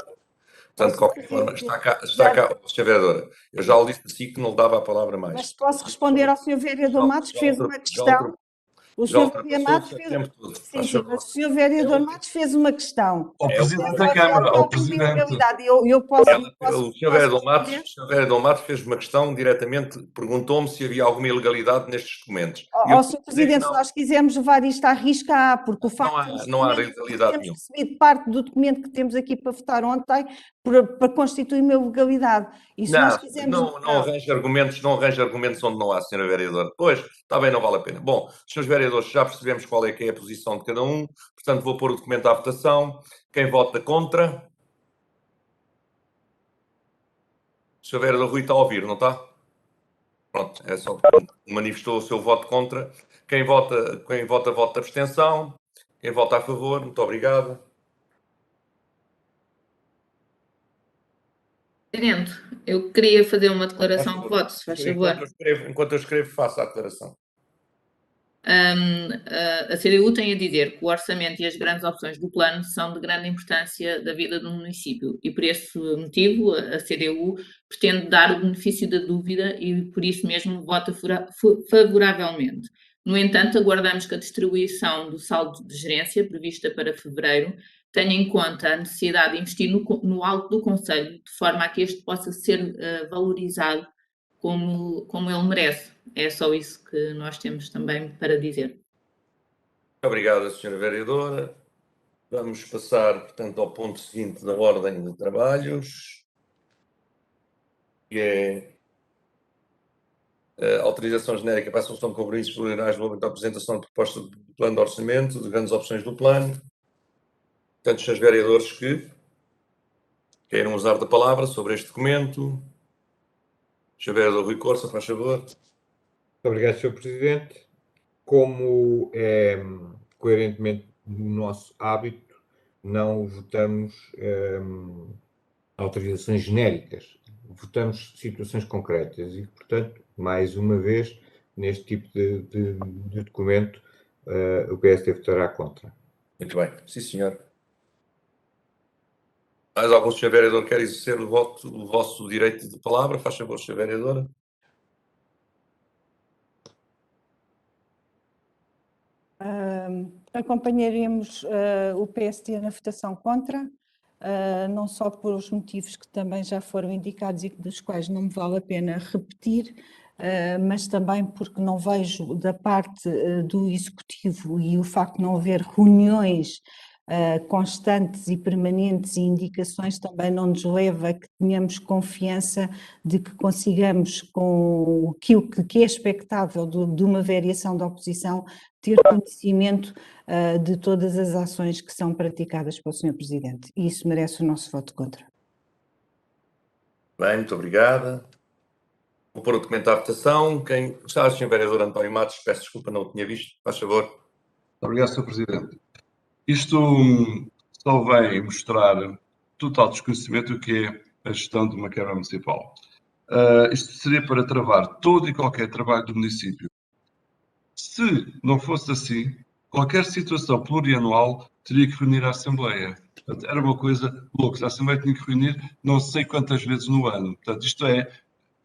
Portanto, de qualquer forma, está cá, Sra. Vereadora. Eu já lhe disse que não lhe dava a palavra mais. Mas posso responder ao Sr. Vereador Matos, que fez uma questão? O Já senhor ultrapassou vereador Matos o fez... tempo todo. Sim, Faz sim, favor. mas o senhor vereador Matos fez uma questão. Ao É o Presidente da Ele Câmara, ao pediu Presidente. legalidade. Eu posso O Sr. Vereador responder? Matos fez uma questão diretamente, perguntou-me se havia alguma ilegalidade nestes documentos. E eu Sr. vou dizer que Presidente, se nós quisermos levar isto à risca, há, porque o facto de não há termos ilegalidade nenhuma. recebido parte do documento que temos aqui para votar ontem para constituir uma ilegalidade. E se nós quisermos... Não arranja argumentos onde não há, Sra. Vereadora. Pois, está bem, não vale a pena. Bom, Srs. Vereadores, já percebemos qual é que é a posição de cada um, portanto vou pôr o documento à votação. Quem vota contra? O Sr. Vereador Rui está a ouvir, não está? Pronto, é só porque manifestou o seu voto contra. Quem vota, voto de abstenção. Quem vota a favor, muito obrigado. Presidente, eu queria fazer uma declaração de voto, se faz favor. Enquanto eu escrevo, faça a declaração. A CDU tem a dizer que o orçamento e as grandes opções do plano são de grande importância da vida do município e por esse motivo a CDU pretende dar o benefício da dúvida e por isso mesmo vota favoravelmente. No entanto, aguardamos que a distribuição do saldo de gerência prevista para fevereiro tenha em conta a necessidade de investir no alto do Conselho, de forma a que este possa ser valorizado como ele merece. É só isso que nós temos também para dizer. Obrigado, Sra. Vereadora. Vamos passar, portanto, ao ponto seguinte da ordem de trabalhos, que é a autorização genérica para a assunção de compromissos plurianuais no âmbito da apresentação de proposta de plano de orçamento, de grandes opções do plano. Portanto, Srs. Vereadores que queiram usar da palavra sobre este documento. Sr. Vereador Rui Corsa, faz favor. Muito obrigado, Sr. Presidente. Como é coerentemente no nosso hábito, não votamos autorizações genéricas, votamos situações concretas e, portanto, mais uma vez, neste tipo de documento, o PSD votará contra. Muito bem. Sim, senhor. Mais algum Sr. Vereador quer exercer o vosso direito de palavra? Faz favor, Sr. Vereadora. Acompanharemos o PSD na votação contra, não só por os motivos que também já foram indicados e dos quais não me vale a pena repetir, mas também porque não vejo da parte do Executivo e o facto de não haver reuniões constantes e permanentes e indicações também não nos leva a que tenhamos confiança de que consigamos, com aquilo que é expectável de uma variação da oposição, ter conhecimento de todas as ações que são praticadas pelo Sr. Presidente. E isso merece o nosso voto contra. Bem, muito obrigada. Vou pôr o documento à votação. Quem está, Sr. Vereador António Matos, peço desculpa, não o tinha visto. Faz favor. Muito obrigado, Sr. Presidente. Isto só vem mostrar total desconhecimento do que é a gestão de uma Câmara Municipal. Isto seria para travar todo e qualquer trabalho do município. Se não fosse assim, qualquer situação plurianual teria que reunir a Assembleia. Portanto, era uma coisa louca. A Assembleia tinha que reunir não sei quantas vezes no ano. Portanto, isto é,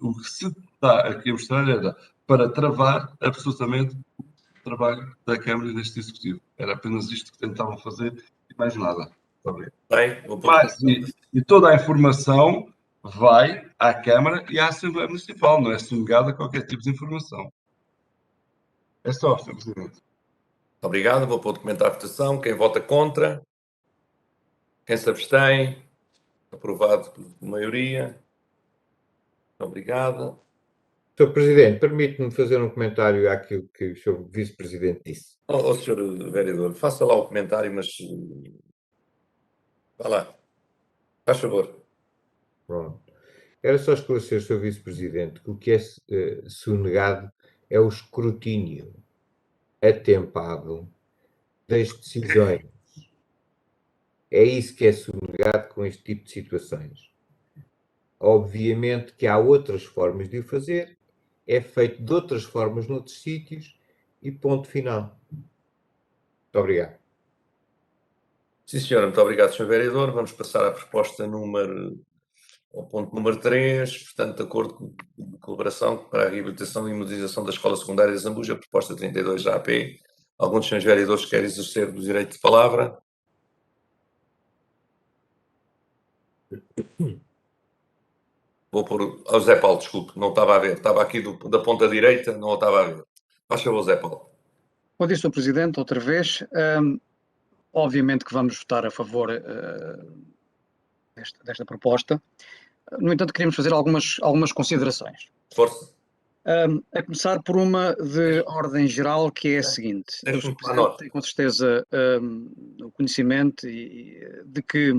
o que se está aqui a mostrar era para travar absolutamente o trabalho da Câmara e deste Executivo. Era apenas isto que tentavam fazer e mais nada. Muito obrigado. Bem, vou pôr... E toda a informação vai à Câmara e à Assembleia Municipal, não é sonegada qualquer tipo de informação. É só, Sr. Presidente. Muito obrigado. Vou pôr o documento à votação. Quem vota contra? Quem se abstém? Aprovado por maioria. Muito obrigado. Sr. Presidente, permite-me fazer um comentário àquilo que o Sr. Vice-Presidente disse. Sr. Vereador, faça lá o comentário, mas... Vá lá. Faz favor. Pronto. Era só esclarecer, Sr. Vice-Presidente, que o que é sonegado é o escrutínio atempado das decisões. É isso que é sonegado com este tipo de situações. Obviamente que há outras formas de o fazer, é feito de outras formas noutros sítios e ponto final. Muito obrigado. Sim, senhora. Muito obrigado, Sr. Vereador. Vamos passar à proposta ao ponto número 3, portanto, de acordo com a colaboração para a reabilitação e modernização da Escola Secundária de Zambuja, proposta 32 da AP, Algum dos senhores vereadores quer exercer o direito de palavra? Vou pôr ao Zé Paulo, desculpe, não estava a ver. Estava aqui da ponta direita, não o estava a ver. Faz favor, Zé Paulo. Bom dia, Sr. Presidente, outra vez. Obviamente que vamos votar a favor desta proposta. No entanto, queríamos fazer algumas considerações. Força. A começar por uma de ordem geral, que é a seguinte. O Sr. Presidente tem com certeza o conhecimento de que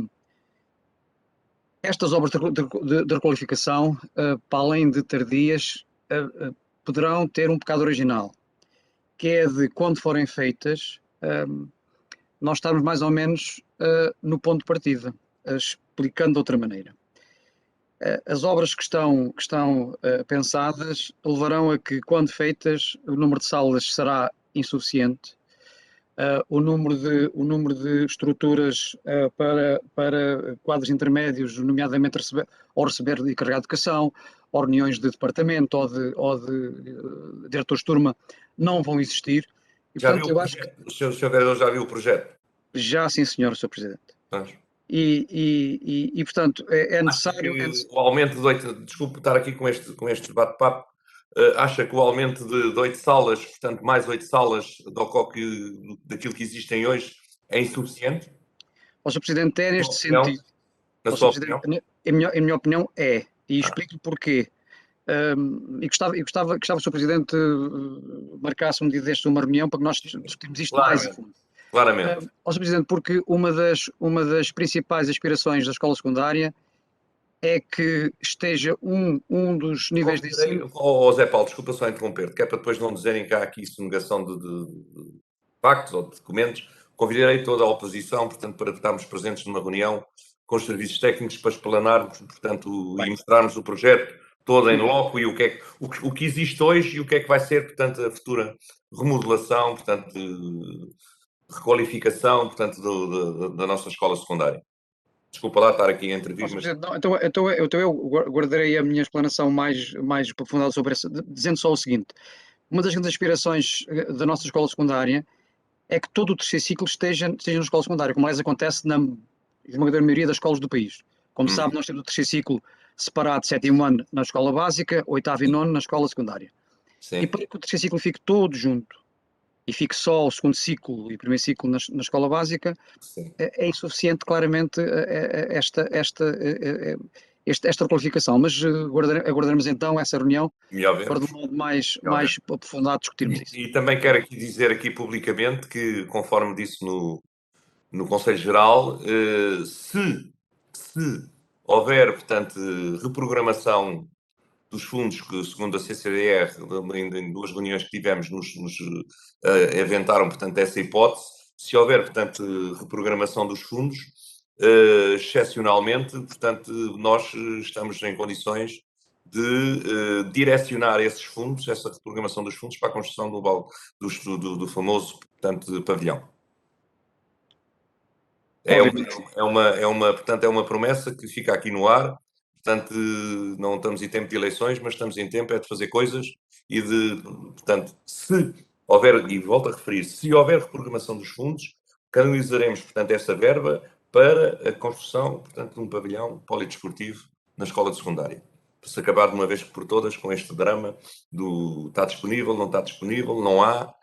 estas obras de requalificação, para além de tardias, poderão ter um pecado original, que é de, quando forem feitas, nós estarmos mais ou menos no ponto de partida, explicando de outra maneira. As obras que estão pensadas levarão a que, quando feitas, o número de salas será insuficiente, o número de estruturas para quadros intermédios, nomeadamente receber e carregar educação, ou reuniões de departamento ou de diretores de turma, não vão existir. E, portanto, eu acho que o senhor vereador já viu o projeto? Já, sim, senhor, Sr. Presidente. E portanto, é necessário... O aumento de 8... Desculpe estar aqui com este bate-papo. Acha que o aumento de 8 salas, portanto, mais 8 salas daquilo que existem hoje, é insuficiente? O Sr. Presidente, é neste sentido. Na sua opinião? Em minha opinião, é. E explico porquê. E gostava que o Sr. Presidente marcasse um dia destes uma reunião para que nós discutirmos isto mais a fundo. Claramente. Sr. Presidente, porque uma das principais aspirações da escola secundária é que esteja um dos níveis de ensino... Zé Paulo, desculpa só interromper, que é para depois não dizerem cá aqui sonegação de factos ou de documentos. Convidarei toda a oposição, portanto, para estarmos presentes numa reunião com os serviços técnicos para explanarmos, portanto, e mostrarmos o projeto todo em loco e o que existe hoje e o que é que vai ser, portanto, a futura remodelação, portanto, requalificação, portanto, da nossa escola secundária. Desculpa lá estar aqui a intervir, mas... Então eu guardarei a minha explanação mais aprofundada sobre essa, dizendo só o seguinte. Uma das grandes aspirações da nossa escola secundária é que todo o terceiro ciclo esteja na escola secundária, como aliás acontece na esmagadora maioria das escolas do país. Como sabe, nós temos o terceiro ciclo separado, 7º ano na escola básica, 8º e 9º na escola secundária. Sim. E para que o terceiro ciclo fique todo junto e fique só o segundo ciclo e o primeiro ciclo na escola básica, é insuficiente claramente esta qualificação, mas aguardaremos então essa reunião para de um modo mais aprofundado discutirmos isso. E também quero aqui dizer aqui publicamente que, conforme disse no Conselho Geral, se houver, portanto, reprogramação dos fundos que, segundo a CCDR, em 2 reuniões que tivemos, nos aventaram, portanto, essa hipótese. Se houver, portanto, reprogramação dos fundos, excepcionalmente, portanto, nós estamos em condições de direcionar esses fundos, essa reprogramação dos fundos, para a construção do famoso, portanto, pavilhão. Portanto, é uma promessa que fica aqui no ar. Portanto, não estamos em tempo de eleições, mas estamos em tempo de fazer coisas e portanto, se houver, e volto a referir, se houver reprogramação dos fundos, canalizaremos, portanto, essa verba para a construção, portanto, de um pavilhão polidesportivo na escola de secundária. Para se acabar de uma vez por todas com este drama do está disponível, não está disponível, não há.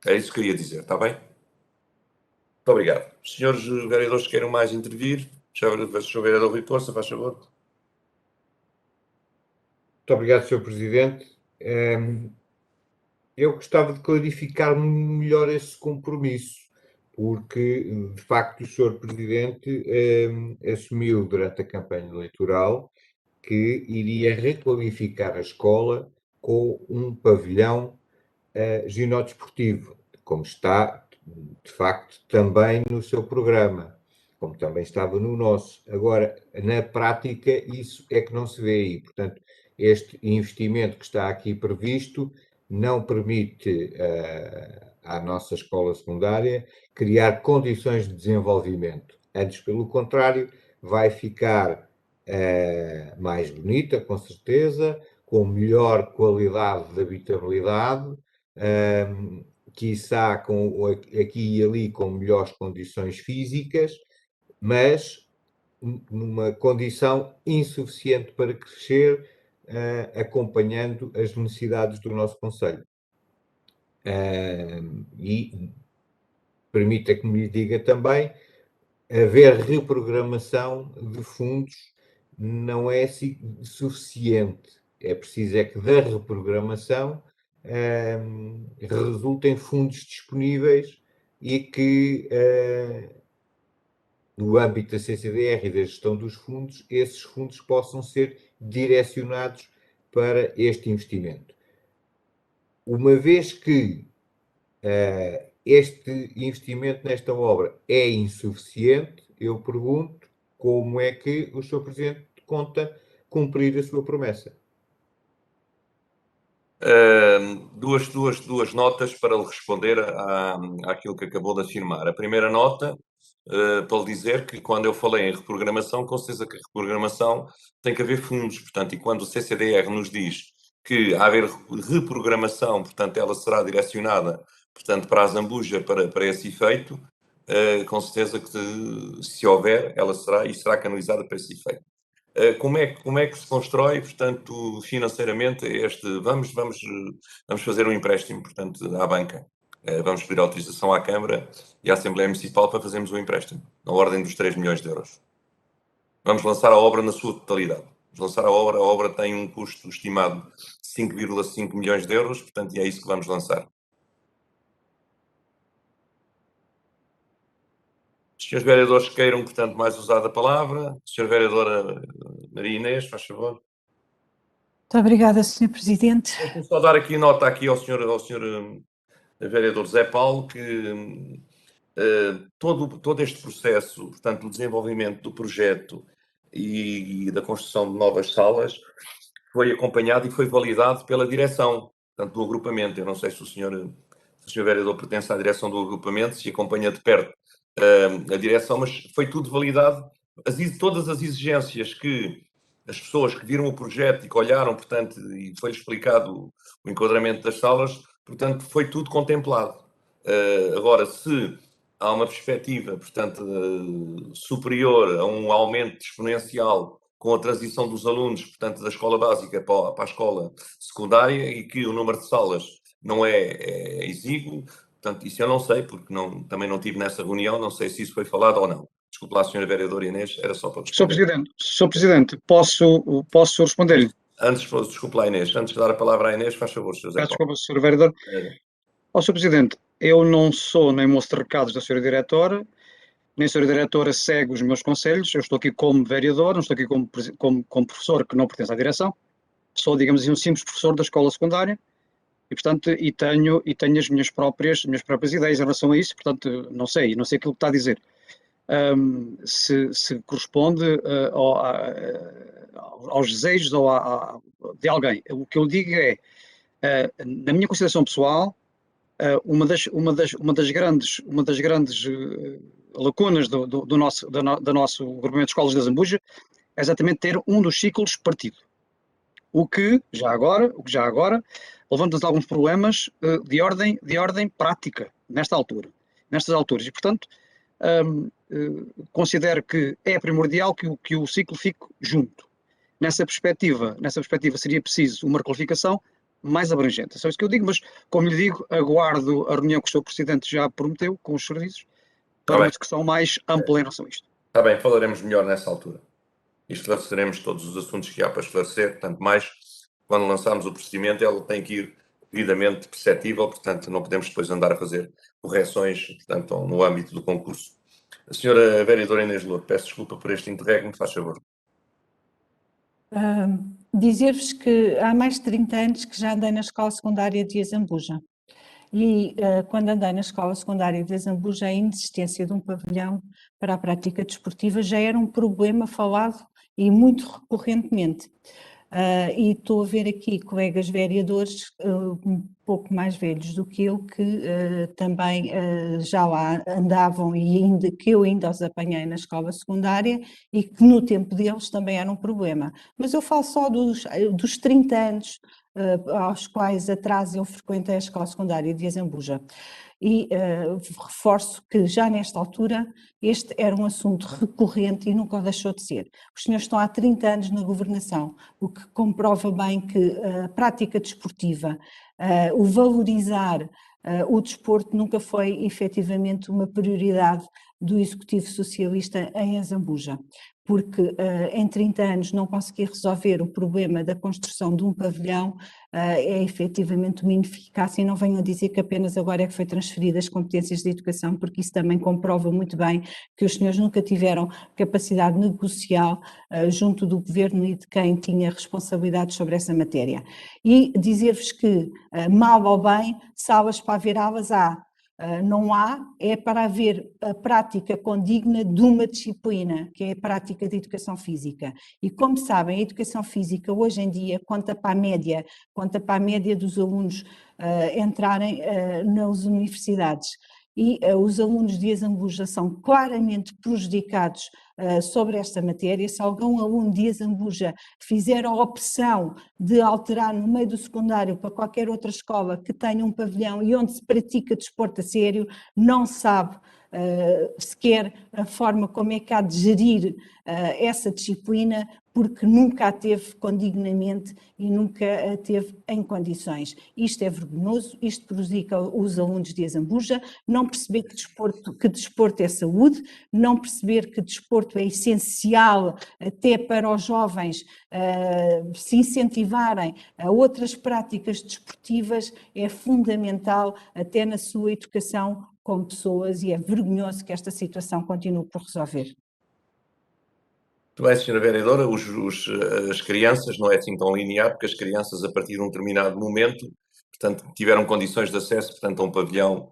É isso que eu queria dizer, está bem? Muito obrigado. Os senhores vereadores queiram mais intervir? O senhor vereador Rui Costa, faz favor. Muito obrigado, Sr. Presidente. Eu gostava de clarificar melhor esse compromisso, porque, de facto, o Sr. Presidente assumiu durante a campanha eleitoral que iria requalificar a escola com um pavilhão ginódesportivo, como está, de facto, também no seu programa, como também estava no nosso. Agora, na prática, isso é que não se vê aí. Portanto, este investimento que está aqui previsto não permite à nossa escola secundária criar condições de desenvolvimento. Antes, pelo contrário, vai ficar mais bonita, com certeza, com melhor qualidade de habitabilidade, quiçá aqui e ali com melhores condições físicas, mas numa condição insuficiente para crescer, acompanhando as necessidades do nosso concelho. E permita que me diga também, haver reprogramação de fundos não é suficiente. É preciso que da reprogramação resultem fundos disponíveis e que, no âmbito da CCDR e da gestão dos fundos, esses fundos possam ser direcionados para este investimento. Uma vez que este investimento nesta obra é insuficiente, eu pergunto como é que o Sr. Presidente conta cumprir a sua promessa. Duas notas para lhe responder àquilo que acabou de afirmar. A primeira nota, para lhe dizer que quando eu falei em reprogramação, com certeza que a reprogramação tem que haver fundos, portanto, e quando o CCDR nos diz que a haver reprogramação, portanto, ela será direcionada, portanto, para a Zambuja, para esse efeito, com certeza que se houver, ela será canalizada para esse efeito. Como é que se constrói, portanto, financeiramente vamos fazer um empréstimo, portanto, à banca. Vamos pedir autorização à Câmara e à Assembleia Municipal para fazermos um empréstimo, na ordem dos 3 milhões de euros. Vamos lançar a obra na sua totalidade. Vamos lançar a obra tem um custo estimado de 5,5 milhões de euros, portanto, e é isso que vamos lançar. Senhores vereadores queiram, portanto, mais usar a palavra. Senhora vereadora Maria Inês, faz favor. Muito obrigada, Sr. Presidente. Vou só dar aqui nota aqui ao senhor vereador Zé Paulo que todo este processo, portanto, do desenvolvimento do projeto e da construção de novas salas foi acompanhado e foi validado pela direção, portanto, do agrupamento. Eu não sei se o senhor vereador pertence à direção do agrupamento, se acompanha de perto a direção, mas foi tudo validado. Todas as exigências que as pessoas que viram o projeto e que olharam, portanto, e foi explicado o enquadramento das salas, portanto, foi tudo contemplado. Agora, se há uma perspectiva, portanto, superior a um aumento exponencial com a transição dos alunos, portanto, da escola básica para a escola secundária e que o número de salas não é exíguo, portanto, isso eu não sei, porque também não estive nessa reunião, não sei se isso foi falado ou não. Desculpe lá, Sra. Vereadora Inês, era só para responder. Sr. Presidente, posso responder-lhe? Desculpe lá, Inês, antes de dar a palavra à Inês, faz favor, Sr. Zé Paulo. Desculpa, Sr. Vereador. Sr. Presidente, eu não sou nem moço de recados da Sra. Diretora, nem a Sra. Diretora segue os meus conselhos, eu estou aqui como vereador, não estou aqui como professor que não pertence à direção, sou, digamos assim, um simples professor da escola secundária e, portanto, tenho as minhas próprias ideias em relação a isso, portanto, não sei aquilo que está a dizer. Se corresponde aos desejos de alguém. O que eu digo é, na minha consideração pessoal, uma das grandes lacunas do nosso agrupamento de escolas da Zambuja é exatamente ter um dos ciclos partido. O que já agora levanta-nos alguns problemas de ordem prática nestas alturas. E, portanto, considero que é primordial que o ciclo fique junto. Nessa perspectiva seria preciso uma requalificação mais abrangente. É só isso que eu digo, mas, como lhe digo, aguardo a reunião que o Sr. Presidente já prometeu com os serviços para uma discussão mais ampla em relação a isto. Está bem, falaremos melhor nessa altura. E esclareceremos todos os assuntos que há para esclarecer, portanto, mais quando lançarmos o procedimento, ele tem que ir devidamente perceptível, portanto, não podemos depois andar a fazer correções, portanto, no âmbito do concurso. A senhora vereadora Inês Louro, peço desculpa por este interregno, faz favor. Dizer-vos que há mais de 30 anos que já andei na escola secundária de Zambuja. E quando andei na escola secundária de Zambuja, a inexistência de um pavilhão para a prática desportiva já era um problema falado e muito recorrentemente. E estou a ver aqui colegas vereadores um pouco mais velhos do que eu, que também já lá andavam e que eu ainda os apanhei na escola secundária e que no tempo deles também era um problema. Mas eu falo só dos 30 anos aos quais atrás eu frequentei a escola secundária de Azambuja. E reforço que já nesta altura este era um assunto recorrente e nunca o deixou de ser. Os senhores estão há 30 anos na governação, o que comprova bem que a prática desportiva, o valorizar o desporto nunca foi efetivamente uma prioridade do Executivo Socialista em Azambuja, porque em 30 anos não conseguir resolver o problema da construção de um pavilhão é efetivamente uma ineficácia, e não venham a dizer que apenas agora é que foi transferida as competências de educação, porque isso também comprova muito bem que os senhores nunca tiveram capacidade negocial junto do governo e de quem tinha responsabilidades sobre essa matéria. E dizer-vos que, mal ou bem, salas para haver aulas há. Não há, é para haver a prática condigna de uma disciplina, que é a prática de educação física. E como sabem, a educação física hoje em dia conta para a média dos alunos entrarem nas universidades. E os alunos de Azambuja são claramente prejudicados sobre esta matéria. Se algum aluno de Azambuja fizer a opção de alterar no meio do secundário para qualquer outra escola que tenha um pavilhão e onde se pratica desporto a sério, não sabe sequer a forma como é que há de gerir essa disciplina, porque nunca a teve condignamente e nunca a teve em condições. Isto é vergonhoso, isto prejudica os alunos de Azambuja, não perceber que desporto é saúde, não perceber que desporto é essencial até para os jovens se incentivarem a outras práticas desportivas, é fundamental até na sua educação como pessoas, e é vergonhoso que esta situação continue por resolver. Muito bem, Sra. Vereadora, as crianças não é assim tão linear, porque as crianças, a partir de um determinado momento, portanto, tiveram condições de acesso, portanto, a um pavilhão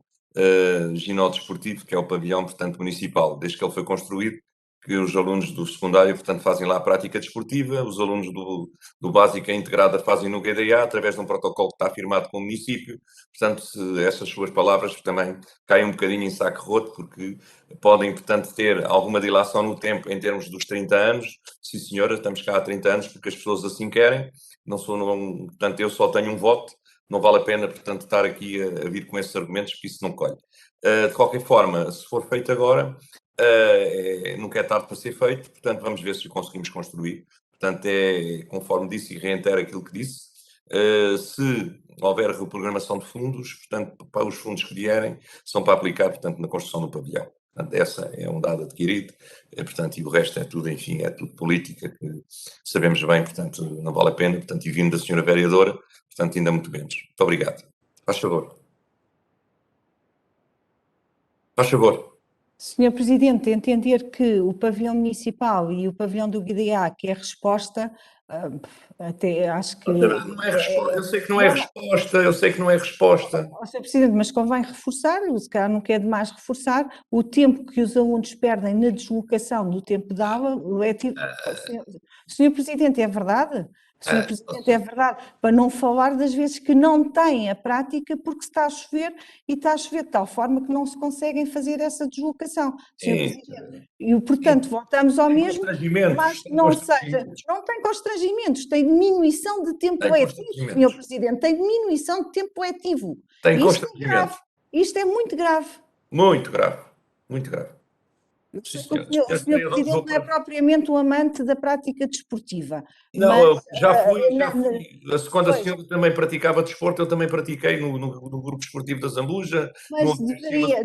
ginódesportivo, que é o pavilhão, portanto, municipal, desde que ele foi construído, que os alunos do secundário, portanto, fazem lá a prática desportiva, os alunos do básico integrada fazem no GDA, através de um protocolo que está firmado com o município. Portanto, essas suas palavras também caem um bocadinho em saco roto, porque podem, portanto, ter alguma dilação no tempo em termos dos 30 anos. Sim, senhora, estamos cá há 30 anos porque as pessoas assim querem. Portanto, eu só tenho um voto. Não vale a pena, portanto, estar aqui a vir com esses argumentos, porque isso não colhe. De qualquer forma, se for feito agora, nunca é tarde para ser feito, portanto, vamos ver se conseguimos construir. Portanto, conforme disse e reitero aquilo que disse, se houver reprogramação de fundos, portanto, para os fundos que vierem, são para aplicar, portanto, na construção do pavilhão. Portanto, essa é um dado adquirido, portanto, e o resto é tudo, enfim, é tudo política, que sabemos bem, portanto, não vale a pena, portanto, e vindo da senhora vereadora, portanto, ainda muito menos. Muito obrigado. Faz favor. Faz favor. Senhor Presidente, entender que o pavilhão municipal e o pavilhão do GDA, que é a resposta, até acho que... Não é resposta, eu sei que não é resposta, eu sei que não é resposta. Senhor Presidente, mas convém reforçar, se calhar não quer demais reforçar, o tempo que os alunos perdem na deslocação do tempo de aula, Senhor Presidente, é verdade? Senhor Presidente, é verdade, para não falar das vezes que não têm a prática porque está a chover e está a chover de tal forma que não se conseguem fazer essa deslocação. Senhor Presidente, e portanto voltamos ao mesmo, mas não seja, não tem constrangimentos, tem diminuição de tempo letivo, Senhor Presidente, tem diminuição de tempo letivo. Tem constrangimento. Isto é muito grave. Muito grave, muito grave. O senhor Presidente não é propriamente um amante da prática desportiva. Não, já fui. Quando a senhora também praticava desporto, eu também pratiquei no grupo desportivo da Zambuja. Mas deveria,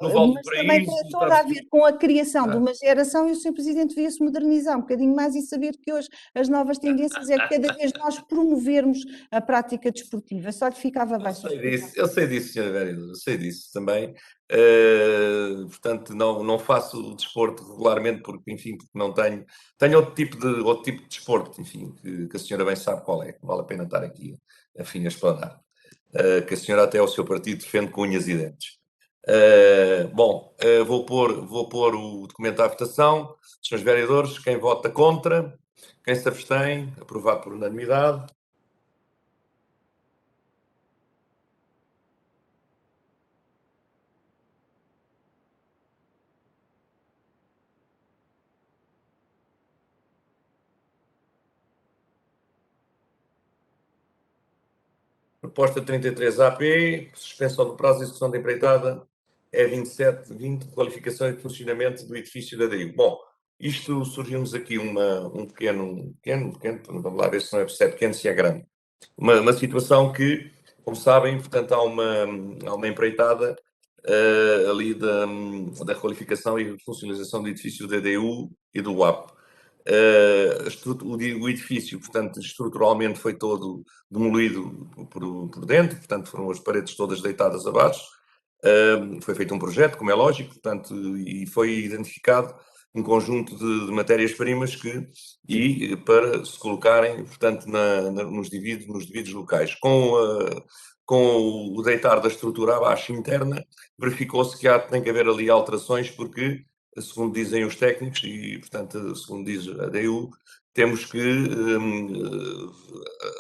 mas também tem toda a ver com a criação de uma geração, e o senhor Presidente devia-se modernizar um bocadinho mais e saber que hoje as novas tendências é que cada vez nós promovermos a prática desportiva. Só lhe ficava baixo. Eu sei disso, senhora vereadora, eu sei disso também. Portanto, não faço o desporto regularmente porque, enfim, porque não tenho outro tipo de desporto, enfim, que a senhora bem sabe qual é, que vale a pena estar aqui a fim a explanar, que a senhora até o seu partido defende com unhas e dentes. Vou pôr o documento à votação. Senhores vereadores, quem vota contra? Quem se abstém? Aprovado por unanimidade. Proposta 33 AP, suspensão do prazo de execução da empreitada, é 27/20, qualificação e funcionamento do edifício da DIU. Bom, isto surgiu-nos aqui um pequeno, vamos lá ver se não é pequeno, se é grande. Uma situação que, como sabem, portanto, há uma empreitada ali da qualificação e funcionalização do edifício da DU e do UAP. O edifício, portanto, estruturalmente foi todo demolido por dentro, portanto, foram as paredes todas deitadas abaixo. Foi feito um projeto, como é lógico, portanto, e foi identificado um conjunto de matérias-primas para se colocarem, portanto, nos devidos locais. Com o deitar da estrutura abaixo interna, verificou-se que tem que haver ali alterações, porque, segundo dizem os técnicos, e, portanto, segundo diz a DU, temos que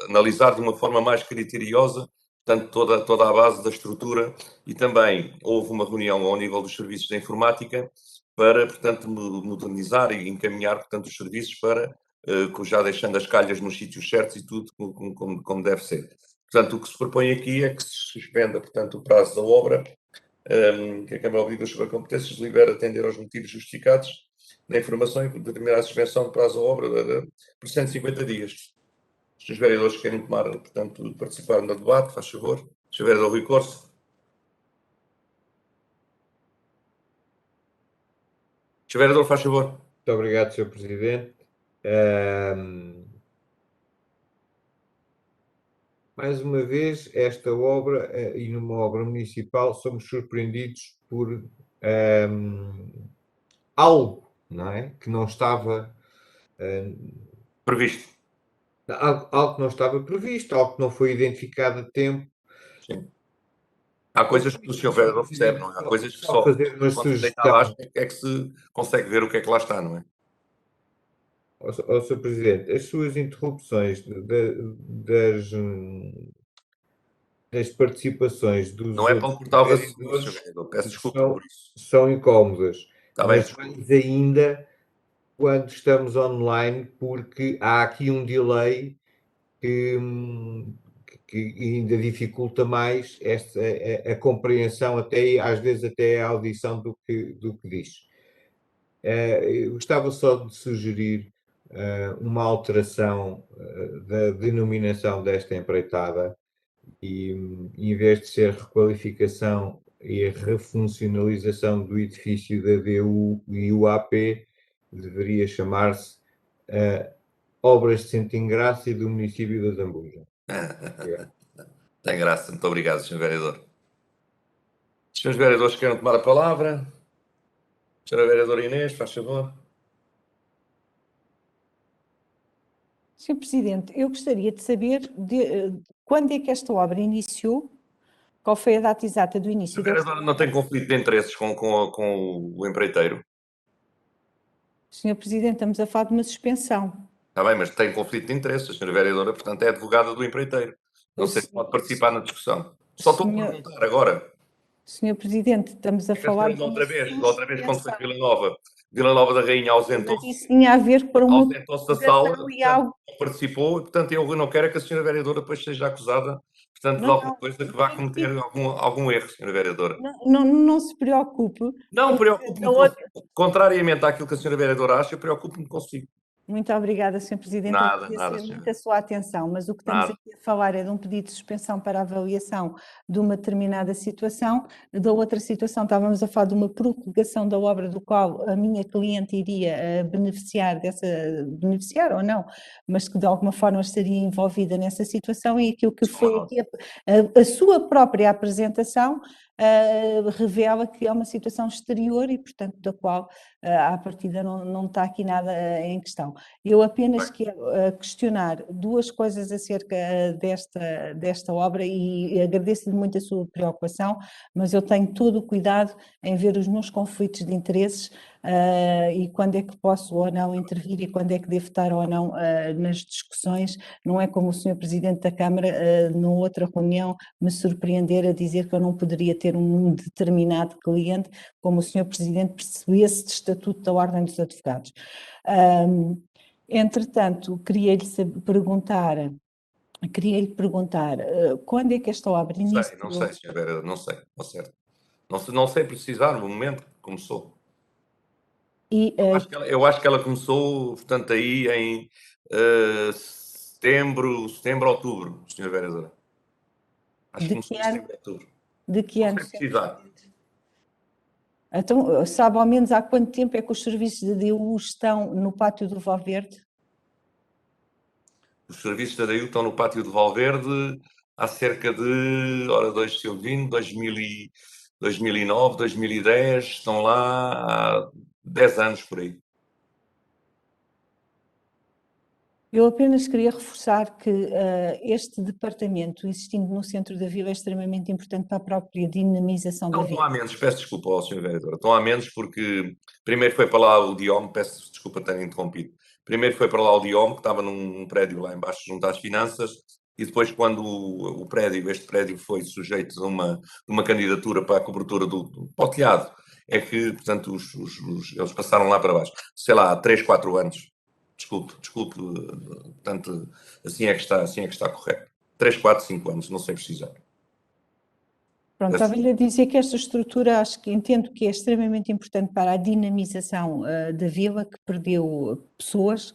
analisar de uma forma mais criteriosa, portanto, toda a base da estrutura, e também houve uma reunião ao nível dos serviços de informática para, portanto, modernizar e encaminhar, portanto, os serviços para, já deixando as calhas nos sítios certos e tudo como deve ser. Portanto, o que se propõe aqui é que se suspenda, portanto, o prazo da obra, que a Câmara obriga sobre a competência, libera atender aos motivos justificados da informação e determinar a suspensão do prazo da obra por 150 dias. Se os vereadores querem portanto, participar no debate, faz favor. Sr. Vereador Rui Corso. Sr. Vereador, faz favor. Muito obrigado, Sr. Presidente. Mais uma vez, esta obra, e numa obra municipal, somos surpreendidos por algo, não é? Que não estava previsto. Algo que não estava previsto, algo que não foi identificado a tempo. Sim. Há coisas que o Sr. Vereador percebe, não é? Há coisas que só fazer uma quando se deita sugestão. abaixo é que se consegue ver o que é que lá está, não é? Sr. Presidente, as suas interrupções das participações dos Não é para cortar o raciocínio, vereadores Sr. Vereador. Peço desculpa por isso. são incómodas. Está bem, Mas mais ainda quando estamos online, porque há aqui um delay que ainda dificulta mais a compreensão, às vezes até a audição do que diz. Eu gostava só de sugerir uma alteração da denominação desta empreitada e, em vez de ser requalificação e refuncionalização do edifício da DU e UAP, deveria chamar-se Obras de Santim Graça e do município da Zambuja. Tem graça. Muito obrigado, Sr. Vereador. Senhores vereadores querem tomar a palavra? Senhora Vereadora Inês, faz favor. Sr. Presidente, eu gostaria de saber quando é que esta obra iniciou, qual foi a data exata do início. A vereadora não tem conflito de interesses com o empreiteiro? Sr. Presidente, estamos a falar de uma suspensão. Está bem, mas tem conflito de interesses. A senhora vereadora, portanto, é advogada do empreiteiro. Não sei se pode participar na discussão. Só estou a perguntar agora. Sr. Presidente, estamos a falar de outra vez quando foi Vila Nova da Rainha ausentou-se. Isso tinha a ver com uma ausentou-se da sala, participou, e, portanto, eu não quero que a senhora vereadora depois seja acusada, portanto, de alguma coisa que vá cometer algum erro, senhora vereadora. Não se preocupe. Não, preocupe-me, contrariamente àquilo que a senhora vereadora acha, eu preocupo-me consigo. Muito obrigada, Sr. Presidente. Nada, muito a sua atenção, mas o que estamos aqui a falar é de um pedido de suspensão para avaliação de uma determinada situação. Da outra situação, estávamos a falar de uma prorrogação da obra do qual a minha cliente iria beneficiar ou não, mas que de alguma forma estaria envolvida nessa situação, e aquilo que foi aqui a sua própria apresentação revela que é uma situação exterior e, portanto, da qual à partida não está aqui nada em questão. Eu apenas quero questionar duas coisas acerca desta obra, e agradeço-lhe muito a sua preocupação, mas eu tenho todo o cuidado em ver os meus conflitos de interesses e quando é que posso ou não intervir e quando é que devo estar ou não nas discussões. Não é como o Sr. Presidente da Câmara, numa outra reunião, me surpreender a dizer que eu não poderia ter um determinado cliente, como o Sr. Presidente percebesse de estatuto da Ordem dos Advogados. Entretanto, queria-lhe perguntar, quando é que esta obra iniciou? Não sei, Sr. Vereador, não sei, ao certo. Não sei precisar no momento que começou. E, Eu acho que ela começou, portanto, aí em setembro, outubro, Sr. Vereador. Acho que De começou que em ano? setembro, outubro. De que Não ano? sei precisar. Então, sabe ao menos há quanto tempo é que os serviços de DU estão no Pátio do Valverde? Os serviços da DAIU estão no Pátio de Valverde há cerca de, ora, 2009, 2010, estão lá há 10 anos por aí. Eu apenas queria reforçar que este departamento, existindo no centro da vila, é extremamente importante para a própria dinamização da Não, estão vila. a menos, peço desculpa ao Sr. Vereador, estão a menos porque primeiro foi para lá o Diome, peço desculpa ter interrompido, primeiro foi para lá o Diome, que estava num prédio lá embaixo junto às finanças, e depois quando este prédio foi sujeito de uma candidatura para a cobertura para o telhado, é que, portanto, eles passaram lá para baixo. Sei lá, há 3, 4 anos. Desculpe, portanto, assim é que está correto. 3, 4, 5 anos, não sei precisar. Pronto, estava-lhe a dizer que esta estrutura, acho que entendo que é extremamente importante para a dinamização da vila, que perdeu pessoas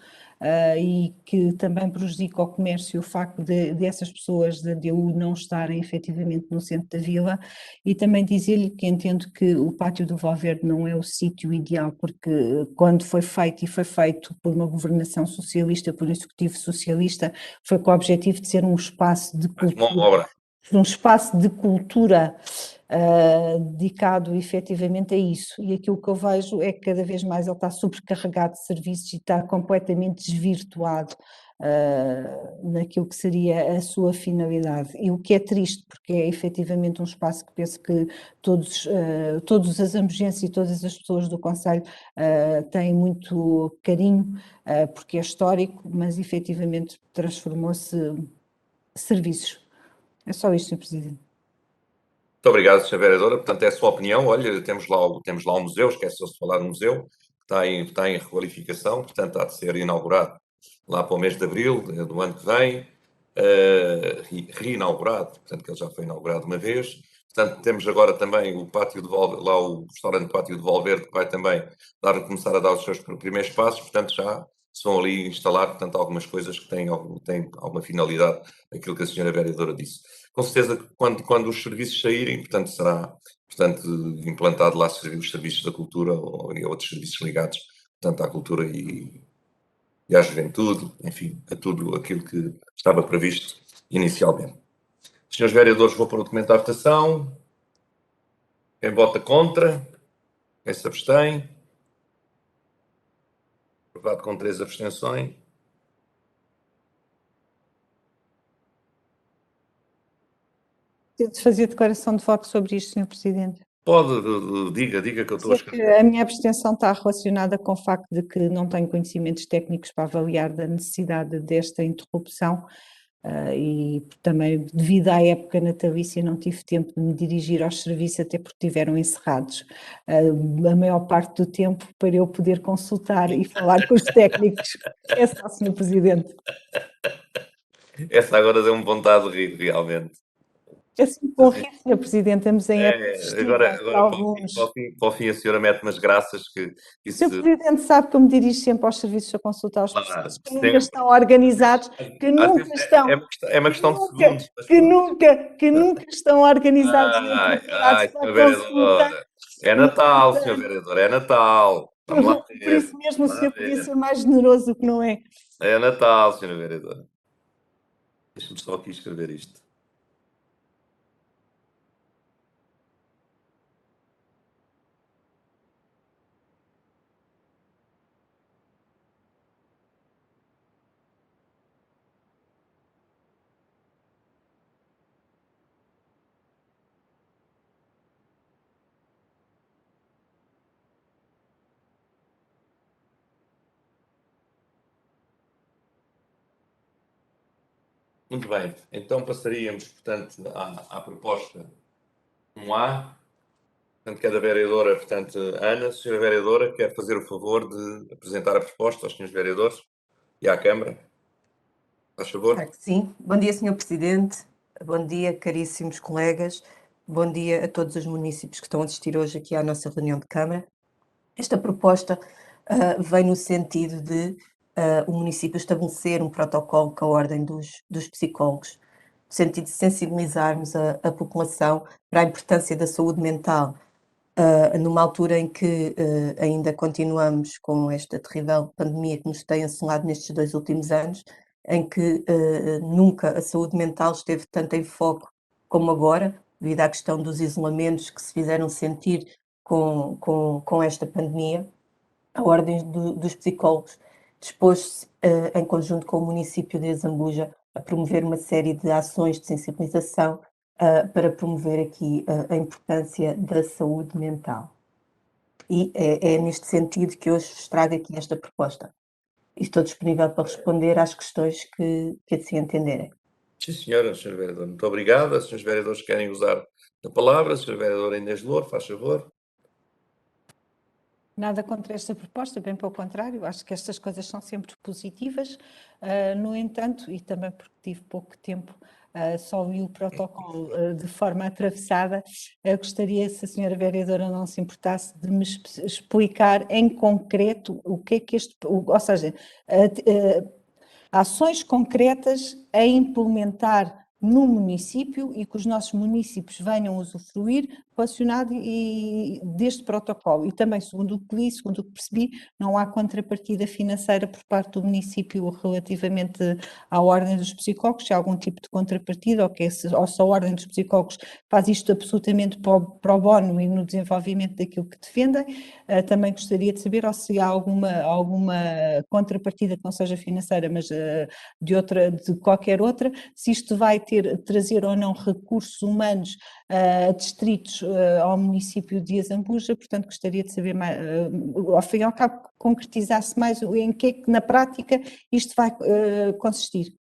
e que também prejudica o comércio o facto dessas pessoas da DU não estarem efetivamente no centro da vila, e também dizer-lhe que entendo que o Pátio do Valverde não é o sítio ideal, porque quando foi feito, e foi feito por uma governação socialista, por um executivo socialista, foi com o objetivo de ser um espaço de Mais uma cultura, obra. um espaço de cultura dedicado efetivamente a isso, e aquilo que eu vejo é que cada vez mais ele está sobrecarregado de serviços e está completamente desvirtuado naquilo que seria a sua finalidade, e o que é triste, porque é efetivamente um espaço que penso que todos as emergências e todas as pessoas do concelho têm muito carinho, porque é histórico, mas efetivamente transformou-se serviços. É só isto, Sr. Presidente. Muito obrigado, Sra. Vereadora. Portanto, é a sua opinião. Olha, temos lá um museu, esqueceu-se de falar do museu, que está em requalificação, portanto, há de ser inaugurado lá para o mês de abril do ano que vem, reinaugurado, portanto, que ele já foi inaugurado uma vez. Portanto, temos agora também o Pátio de Valverde, lá o restaurante Pátio de Valverde, que vai também começar a dar os seus primeiros passos, portanto, já se vão ali instalar, portanto, algumas coisas que têm alguma finalidade, aquilo que a Sra. Vereadora disse. Com certeza que quando os serviços saírem, portanto, será implantado lá os serviços da cultura e outros serviços ligados, portanto, à cultura e à juventude, enfim, a tudo aquilo que estava previsto inicialmente. Senhores vereadores, vou pôr o documento à votação. Quem vota contra? Quem se abstém? Aprovado com 3 abstenções. Preciso de fazer declaração de voto sobre isto, Sr. Presidente. Diga que eu estou a escrever. A minha abstenção está relacionada com o facto de que não tenho conhecimentos técnicos para avaliar da necessidade desta interrupção e também devido à época natalícia não tive tempo de me dirigir aos serviços até porque estiveram encerrados a maior parte do tempo para eu poder consultar e falar com os técnicos. É só, Sr. Presidente. Essa agora deu-me vontade de rir, realmente. É assim com rir, Sr. Presidente, estamos em época É, festiva agora para alguns. para o fim a senhora mete umas graças que O Sr. Presidente sabe que eu me dirijo sempre aos serviços a consultar os Claro, processos que sempre. nunca estão organizados, que Às nunca vezes estão, é uma questão de segundos. Mas que nunca estão organizados nem preparados para senhora a consulta. vereadora. É Natal, senhor vereador, é Natal. Vamos lá Por ver. isso mesmo o Vamos lá senhor podia ver. ser mais generoso do que não é. É Natal, senhora vereadora. Deixa-me só aqui escrever isto. Muito bem, então passaríamos, portanto, à proposta 1A. Portanto, cada vereadora, portanto, Ana, senhora vereadora, quer fazer o favor de apresentar a proposta aos senhores vereadores e à Câmara. Faz favor. Claro que sim. Bom dia, Sr. Presidente. Bom dia, caríssimos colegas. Bom dia a todos os municípios que estão a assistir hoje aqui à nossa reunião de Câmara. Esta proposta vem no sentido de o município estabelecer um protocolo com a Ordem dos Psicólogos, no sentido de sensibilizarmos a população para a importância da saúde mental, numa altura em que ainda continuamos com esta terrível pandemia que nos tem assolado nestes 2 últimos anos, em que nunca a saúde mental esteve tanto em foco como agora, devido à questão dos isolamentos que se fizeram sentir com esta pandemia. A Ordem dos Psicólogos dispôs-se, em conjunto com o município de Azambuja, a promover uma série de ações de sensibilização para promover aqui a importância da saúde mental. E é neste sentido que hoje vos trago aqui esta proposta. E estou disponível para responder às questões que assim entenderem. Sim, senhora, senhor vereador. Muito obrigado. Os senhores vereadores querem usar a palavra. Senhor vereador Inês Louro, faz favor. Nada contra esta proposta, bem pelo contrário, acho que estas coisas são sempre positivas. No entanto, e também porque tive pouco tempo, só vi o protocolo de forma atravessada, gostaria, se a senhora vereadora não se importasse, de me explicar em concreto o que é que ou seja, ações concretas a implementar no município e que os nossos municípios venham a usufruir relacionado deste protocolo. E também, segundo o que li, segundo o que percebi, não há contrapartida financeira por parte do município relativamente à Ordem dos Psicólogos, se há algum tipo de contrapartida, ou se a Ordem dos Psicólogos faz isto absolutamente pro bono e no desenvolvimento daquilo que defendem. Também gostaria de saber se há alguma contrapartida que não seja financeira, mas de qualquer outra, se isto vai trazer ou não recursos humanos distritos ao município de Azambuja, portanto gostaria de saber mais, ao fim e ao cabo, concretizar-se mais em que é que na prática isto vai consistir.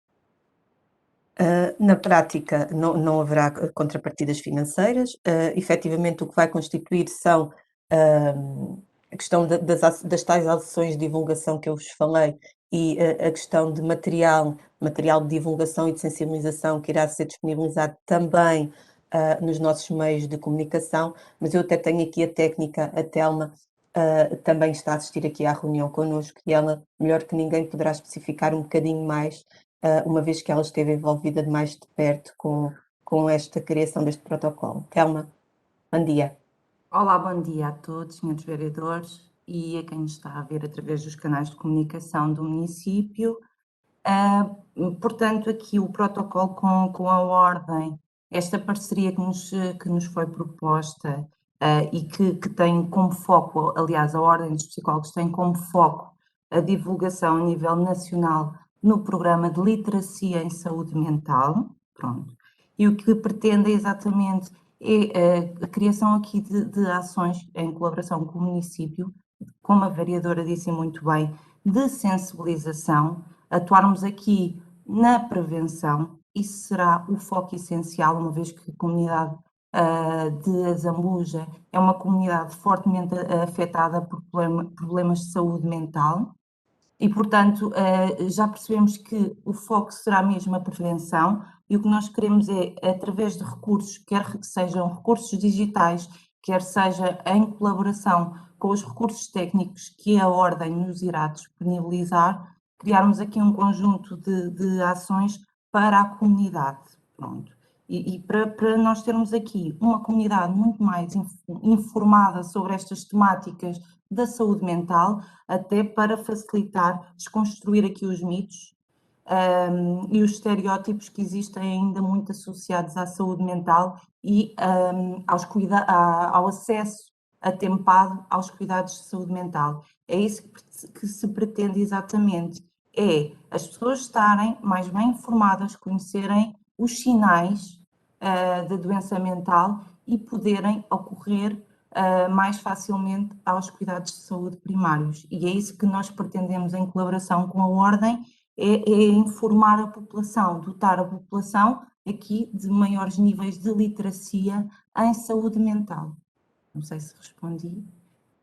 Na prática não haverá contrapartidas financeiras, efetivamente o que vai constituir são a questão das tais ações de divulgação que eu vos falei e a questão de material de divulgação e de sensibilização que irá ser disponibilizado também nos nossos meios de comunicação, mas eu até tenho aqui a técnica, a Telma, também está a assistir aqui à reunião connosco e ela, melhor que ninguém, poderá especificar um bocadinho mais, uma vez que ela esteve envolvida de mais de perto com esta criação deste protocolo. Telma, bom dia. Olá, bom dia a todos, senhores vereadores, e a quem nos está a ver através dos canais de comunicação do município. Portanto, aqui o protocolo com a Ordem, esta parceria que nos foi proposta e que tem como foco, aliás, a Ordem dos Psicólogos tem como foco a divulgação a nível nacional no programa de literacia em saúde mental, pronto, e o que pretende exatamente é a criação aqui de ações em colaboração com o município, como a vereadora disse muito bem, de sensibilização, atuarmos aqui na prevenção. Isso será o foco essencial, uma vez que a comunidade de Azambuja é uma comunidade fortemente afetada por problemas de saúde mental e, portanto, já percebemos que o foco será mesmo a prevenção e o que nós queremos é, através de recursos, quer que sejam recursos digitais, quer seja em colaboração com os recursos técnicos que a Ordem nos irá disponibilizar, criarmos aqui um conjunto de ações para a comunidade. Pronto. E para nós termos aqui uma comunidade muito mais informada sobre estas temáticas da saúde mental, até para facilitar, desconstruir aqui os mitos e os estereótipos que existem ainda muito associados à saúde mental e ao acesso atempado aos cuidados de saúde mental. É isso que se pretende exatamente, é as pessoas estarem mais bem informadas, conhecerem os sinais da doença mental e poderem ocorrer mais facilmente aos cuidados de saúde primários. E é isso que nós pretendemos em colaboração com a Ordem é informar a população, dotar a população aqui de maiores níveis de literacia em saúde mental. Não sei se respondi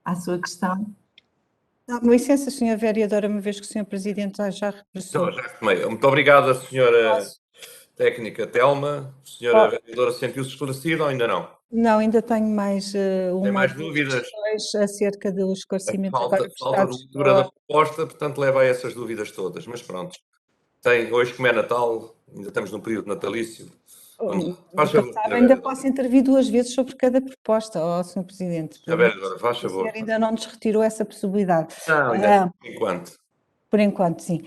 à sua questão. Não, com licença, Sra. Vereadora, uma vez que o Sr. Presidente já regressou. Então, já retomei. Muito obrigado, Sra. Técnica Telma. Senhora Vereadora, sentiu-se esclarecida ou ainda não? Não, ainda tenho mais uma mais ou duas dúvidas? questões acerca do esclarecimento Falta agora de prestados leitura da proposta, portanto leva a essas dúvidas todas, mas pronto. Hoje, como é Natal, ainda estamos num período natalício. Faz favor, ainda posso intervir 2 vezes sobre cada proposta, Sr. Presidente. Senhora Vereadora, faz favor. O senhor ainda não nos retirou essa possibilidade. Não, ainda por enquanto. Por enquanto, sim.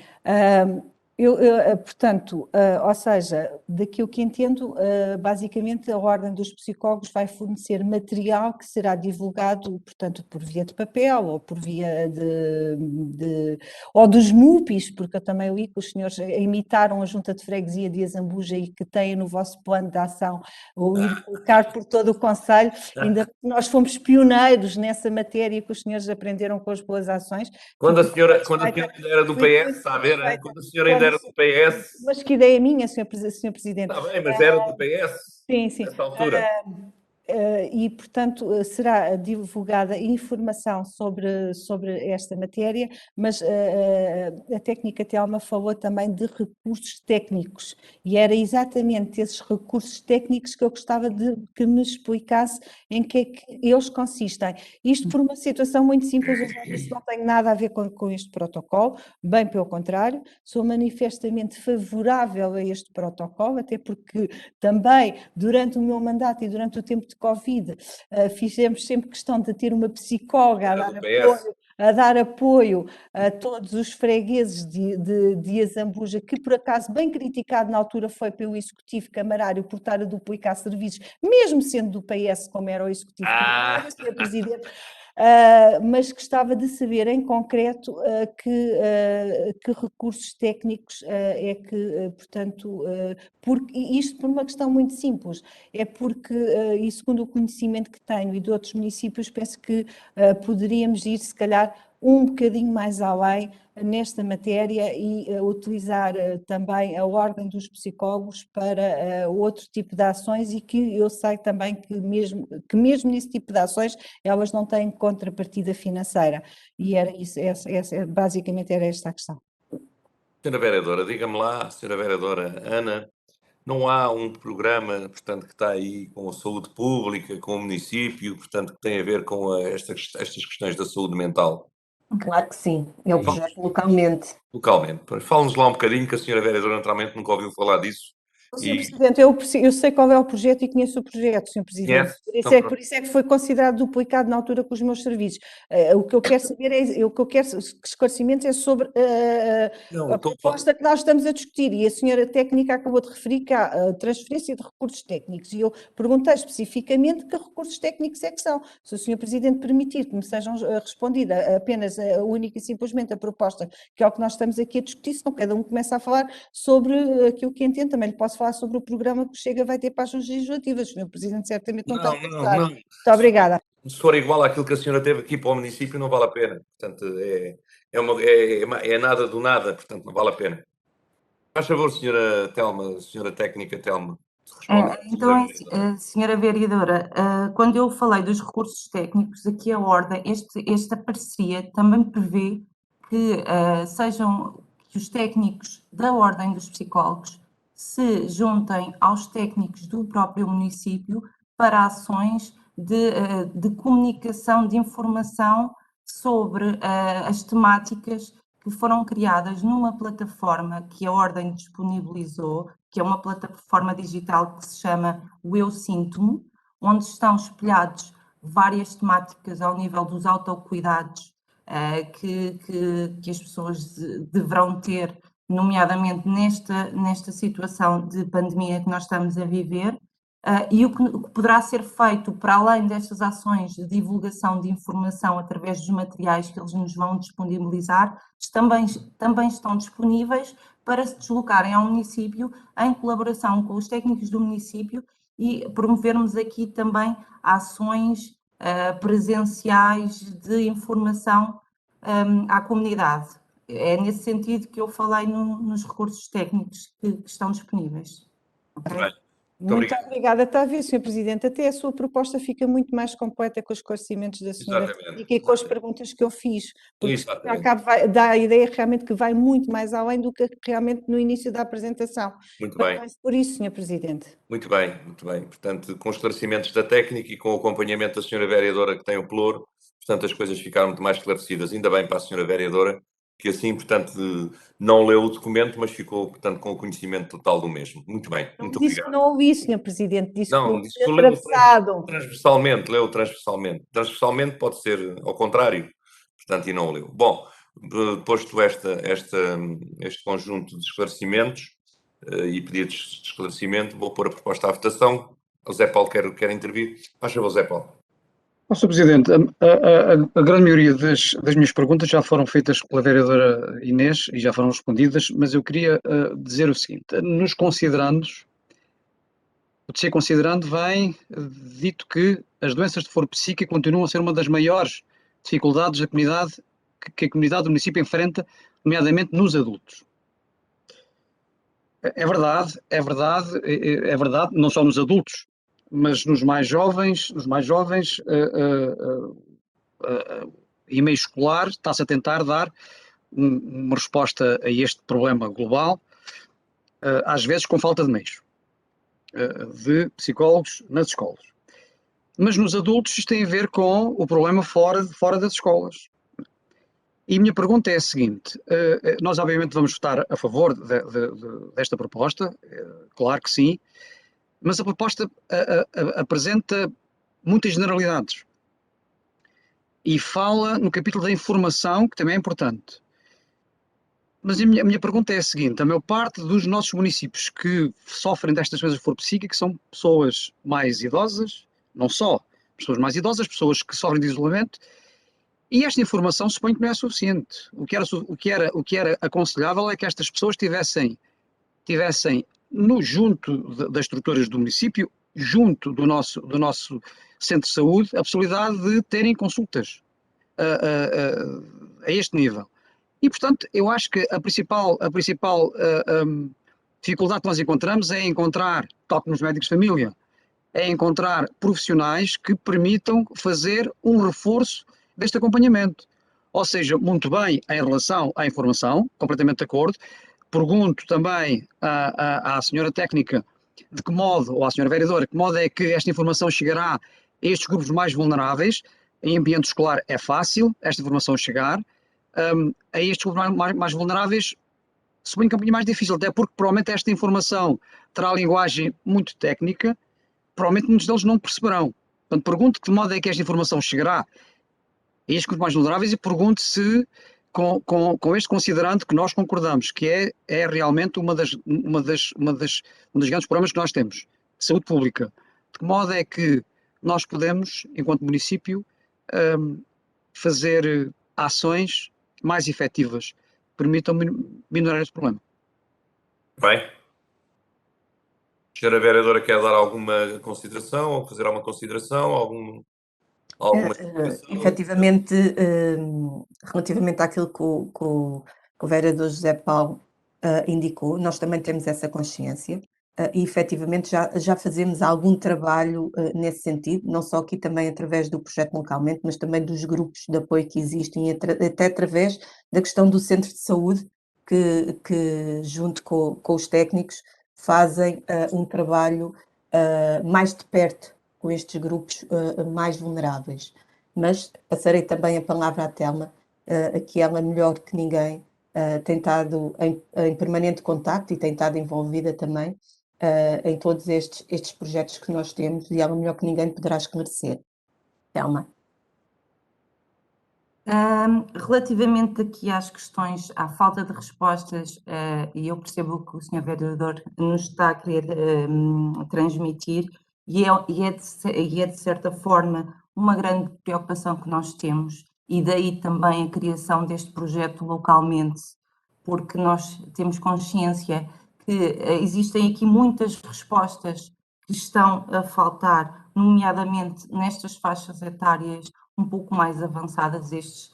Portanto, ou seja, daquilo que entendo, basicamente a Ordem dos Psicólogos vai fornecer material que será divulgado, portanto, por via de papel ou por via ou dos MUPIs, porque eu também li que os senhores imitaram a Junta de Freguesia de Azambuja e que têm no vosso plano de ação o ir colocar por todo o Conselho, ainda nós fomos pioneiros nessa matéria que os senhores aprenderam com as boas ações. Quando a senhora ainda era do PS, está a ver? Quando a senhora ainda era do PS... Mas que ideia minha, Sr. Presidente. Está bem, mas era do PS, sim, sim. nessa altura. E, portanto, será divulgada informação sobre esta matéria, mas a técnica Telma falou também de recursos técnicos, e era exatamente esses recursos técnicos que eu gostava de que me explicasse em que é que eles consistem. Isto por uma situação muito simples, eu já disse, não tenho nada a ver com este protocolo, bem pelo contrário, sou manifestamente favorável a este protocolo, até porque também, durante o meu mandato e durante o tempo de Covid, fizemos sempre questão de ter uma psicóloga a dar apoio a todos os fregueses de Azambuja, que por acaso, bem criticado na altura, foi pelo Executivo Camarário por estar a duplicar serviços, mesmo sendo do PS, como era o Executivo Camarário, Sr. Presidente. Mas gostava de saber em concreto que recursos técnicos é que, portanto, isto por uma questão muito simples, é porque, e segundo o conhecimento que tenho e de outros municípios, penso que poderíamos ir, se calhar, um bocadinho mais além nesta matéria e utilizar também a Ordem dos Psicólogos para outro tipo de ações, e que eu sei também que mesmo nesse tipo de ações elas não têm contrapartida financeira, e era isso, basicamente era esta a questão. Senhora Vereadora, diga-me lá, Senhora Vereadora Ana, não há um programa, portanto, que está aí com a saúde pública, com o município, portanto, que tem a ver com estas questões da saúde mental? Claro que sim, é o projeto localmente. Localmente. Fala-nos lá um bocadinho, que a senhora Vereadora naturalmente nunca ouviu falar disso. Sr. Presidente, eu sei qual é o projeto e conheço o projeto, Sr. Presidente. Por isso é que foi considerado duplicado na altura com os meus serviços. O que eu quero saber o que eu quero esclarecimentos é sobre a proposta que nós estamos a discutir, e a senhora técnica acabou de referir que há a transferência de recursos técnicos, e eu perguntei especificamente que recursos técnicos é que são. Se o Sr. Presidente permitir que me sejam respondida apenas única e simplesmente a proposta, que é o que nós estamos aqui a discutir, senão cada um começa a falar sobre aquilo que entende. Também lhe posso falar sobre o programa que o Chega vai ter para as legislativas. O Sr. Presidente certamente não está a pensar. Não. Muito obrigada. Se for igual àquilo que a senhora teve aqui para o município, não vale a pena. Portanto, é nada do nada, portanto, não vale a pena. Faz favor, senhora Telma, senhora técnica Telma. Então, senhora Vereadora, quando eu falei dos recursos técnicos, aqui a Ordem, esta parceria também prevê que que os técnicos da Ordem dos Psicólogos se juntem aos técnicos do próprio município para ações de comunicação, de informação sobre as temáticas que foram criadas numa plataforma que a Ordem disponibilizou, que é uma plataforma digital que se chama O Eu Sinto-me, onde estão espelhados várias temáticas ao nível dos autocuidados que as pessoas deverão ter, nomeadamente nesta situação de pandemia que nós estamos a viver, e o que poderá ser feito para além destas ações de divulgação de informação através dos materiais que eles nos vão disponibilizar, também estão disponíveis para se deslocarem ao município em colaboração com os técnicos do município e promovermos aqui também ações presenciais de informação à comunidade. é nesse sentido que eu falei nos recursos técnicos que estão disponíveis. Muito bem. Muito obrigada. Está a ver, Sr. Presidente, até a sua proposta fica muito mais completa com os esclarecimentos da senhora técnica e com as perguntas que eu fiz, porque dá a ideia realmente que vai muito mais além do que realmente no início da apresentação. Muito bem. Parabéns por isso, Sr. Presidente. Muito bem, muito bem. Portanto, com esclarecimentos da técnica e com o acompanhamento da senhora vereadora que tem o pluro, portanto, as coisas ficaram muito mais esclarecidas. Ainda bem para a senhora vereadora, que assim, portanto, não leu o documento, mas ficou, portanto, com o conhecimento total do mesmo. Muito bem, muito Disse obrigado. que não ouvi, Sr. Presidente, disse Não, que disse foi que leu atravessado. transversalmente, leu transversalmente. Transversalmente pode ser ao contrário, portanto, e não o leu. Bom, posto este conjunto de esclarecimentos e pedidos de esclarecimento, vou pôr a proposta à votação. O Zé Paulo quer intervir. Faz favor, Zé Paulo. Sr. Presidente, a grande maioria das minhas perguntas já foram feitas pela vereadora Inês e já foram respondidas, mas eu queria dizer o seguinte: nos considerandos, o TC considerando vem dito que as doenças de foro psíquico continuam a ser uma das maiores dificuldades da comunidade, que a comunidade do município enfrenta, nomeadamente nos adultos. É verdade, não só nos adultos, mas nos mais jovens e meio escolar, está-se a tentar dar uma resposta a este problema global, às vezes com falta de meios, de psicólogos nas escolas. Mas nos adultos isto tem a ver com o problema fora das escolas. E a minha pergunta é a seguinte: nós obviamente vamos votar a favor desta proposta, claro que sim, mas a proposta apresenta muitas generalidades e fala no capítulo da informação, que também é importante. Mas a minha pergunta é a seguinte: a maior parte dos nossos municípios que sofrem destas coisas de foro psíquico são pessoas mais idosas, não só pessoas mais idosas, pessoas que sofrem de isolamento, e esta informação suponho que não é suficiente. O que era aconselhável é que estas pessoas tivessem junto das estruturas do município, junto do nosso centro de saúde, a possibilidade de terem consultas a este nível. E, portanto, eu acho que a principal dificuldade que nós encontramos é encontrar, tal como nos médicos de família, é encontrar profissionais que permitam fazer um reforço deste acompanhamento. Ou seja, muito bem em relação à informação, completamente de acordo. Pergunto também à senhora técnica de que modo, ou à senhora vereadora, de que modo é que esta informação chegará a estes grupos mais vulneráveis. Em ambiente escolar é fácil esta informação chegar. A estes grupos mais vulneráveis suponho que é um pouquinho mais difícil, até porque provavelmente esta informação terá linguagem muito técnica, provavelmente muitos deles não perceberão. Portanto, pergunto de que modo é que esta informação chegará a estes grupos mais vulneráveis e pergunto se, com este considerando que nós concordamos, que é realmente uma das grandes problemas que nós temos, saúde pública, de que modo é que nós podemos, enquanto município, fazer ações mais efetivas que permitam minorar este problema. Bem. A senhora vereadora quer dar alguma consideração ou fazer alguma consideração? Alguma efetivamente, relativamente àquilo que o vereador José Paulo indicou, nós também temos essa consciência e efetivamente já fazemos algum trabalho nesse sentido, não só aqui também através do projeto localmente, mas também dos grupos de apoio que existem, até através da questão do centro de saúde, que junto com os técnicos fazem um trabalho mais de perto com estes grupos mais vulneráveis. Mas passarei também a palavra à Telma, que ela melhor que ninguém tem estado em permanente contacto e tem estado envolvida também em todos estes projetos que nós temos e ela melhor que ninguém poderá esclarecer. Telma. Relativamente aqui às questões, à falta de respostas, e eu percebo o que o Sr. Vereador nos está a querer transmitir, e é de certa forma uma grande preocupação que nós temos, e daí também a criação deste projeto localmente, porque nós temos consciência que existem aqui muitas respostas que estão a faltar, nomeadamente nestas faixas etárias um pouco mais avançadas, estes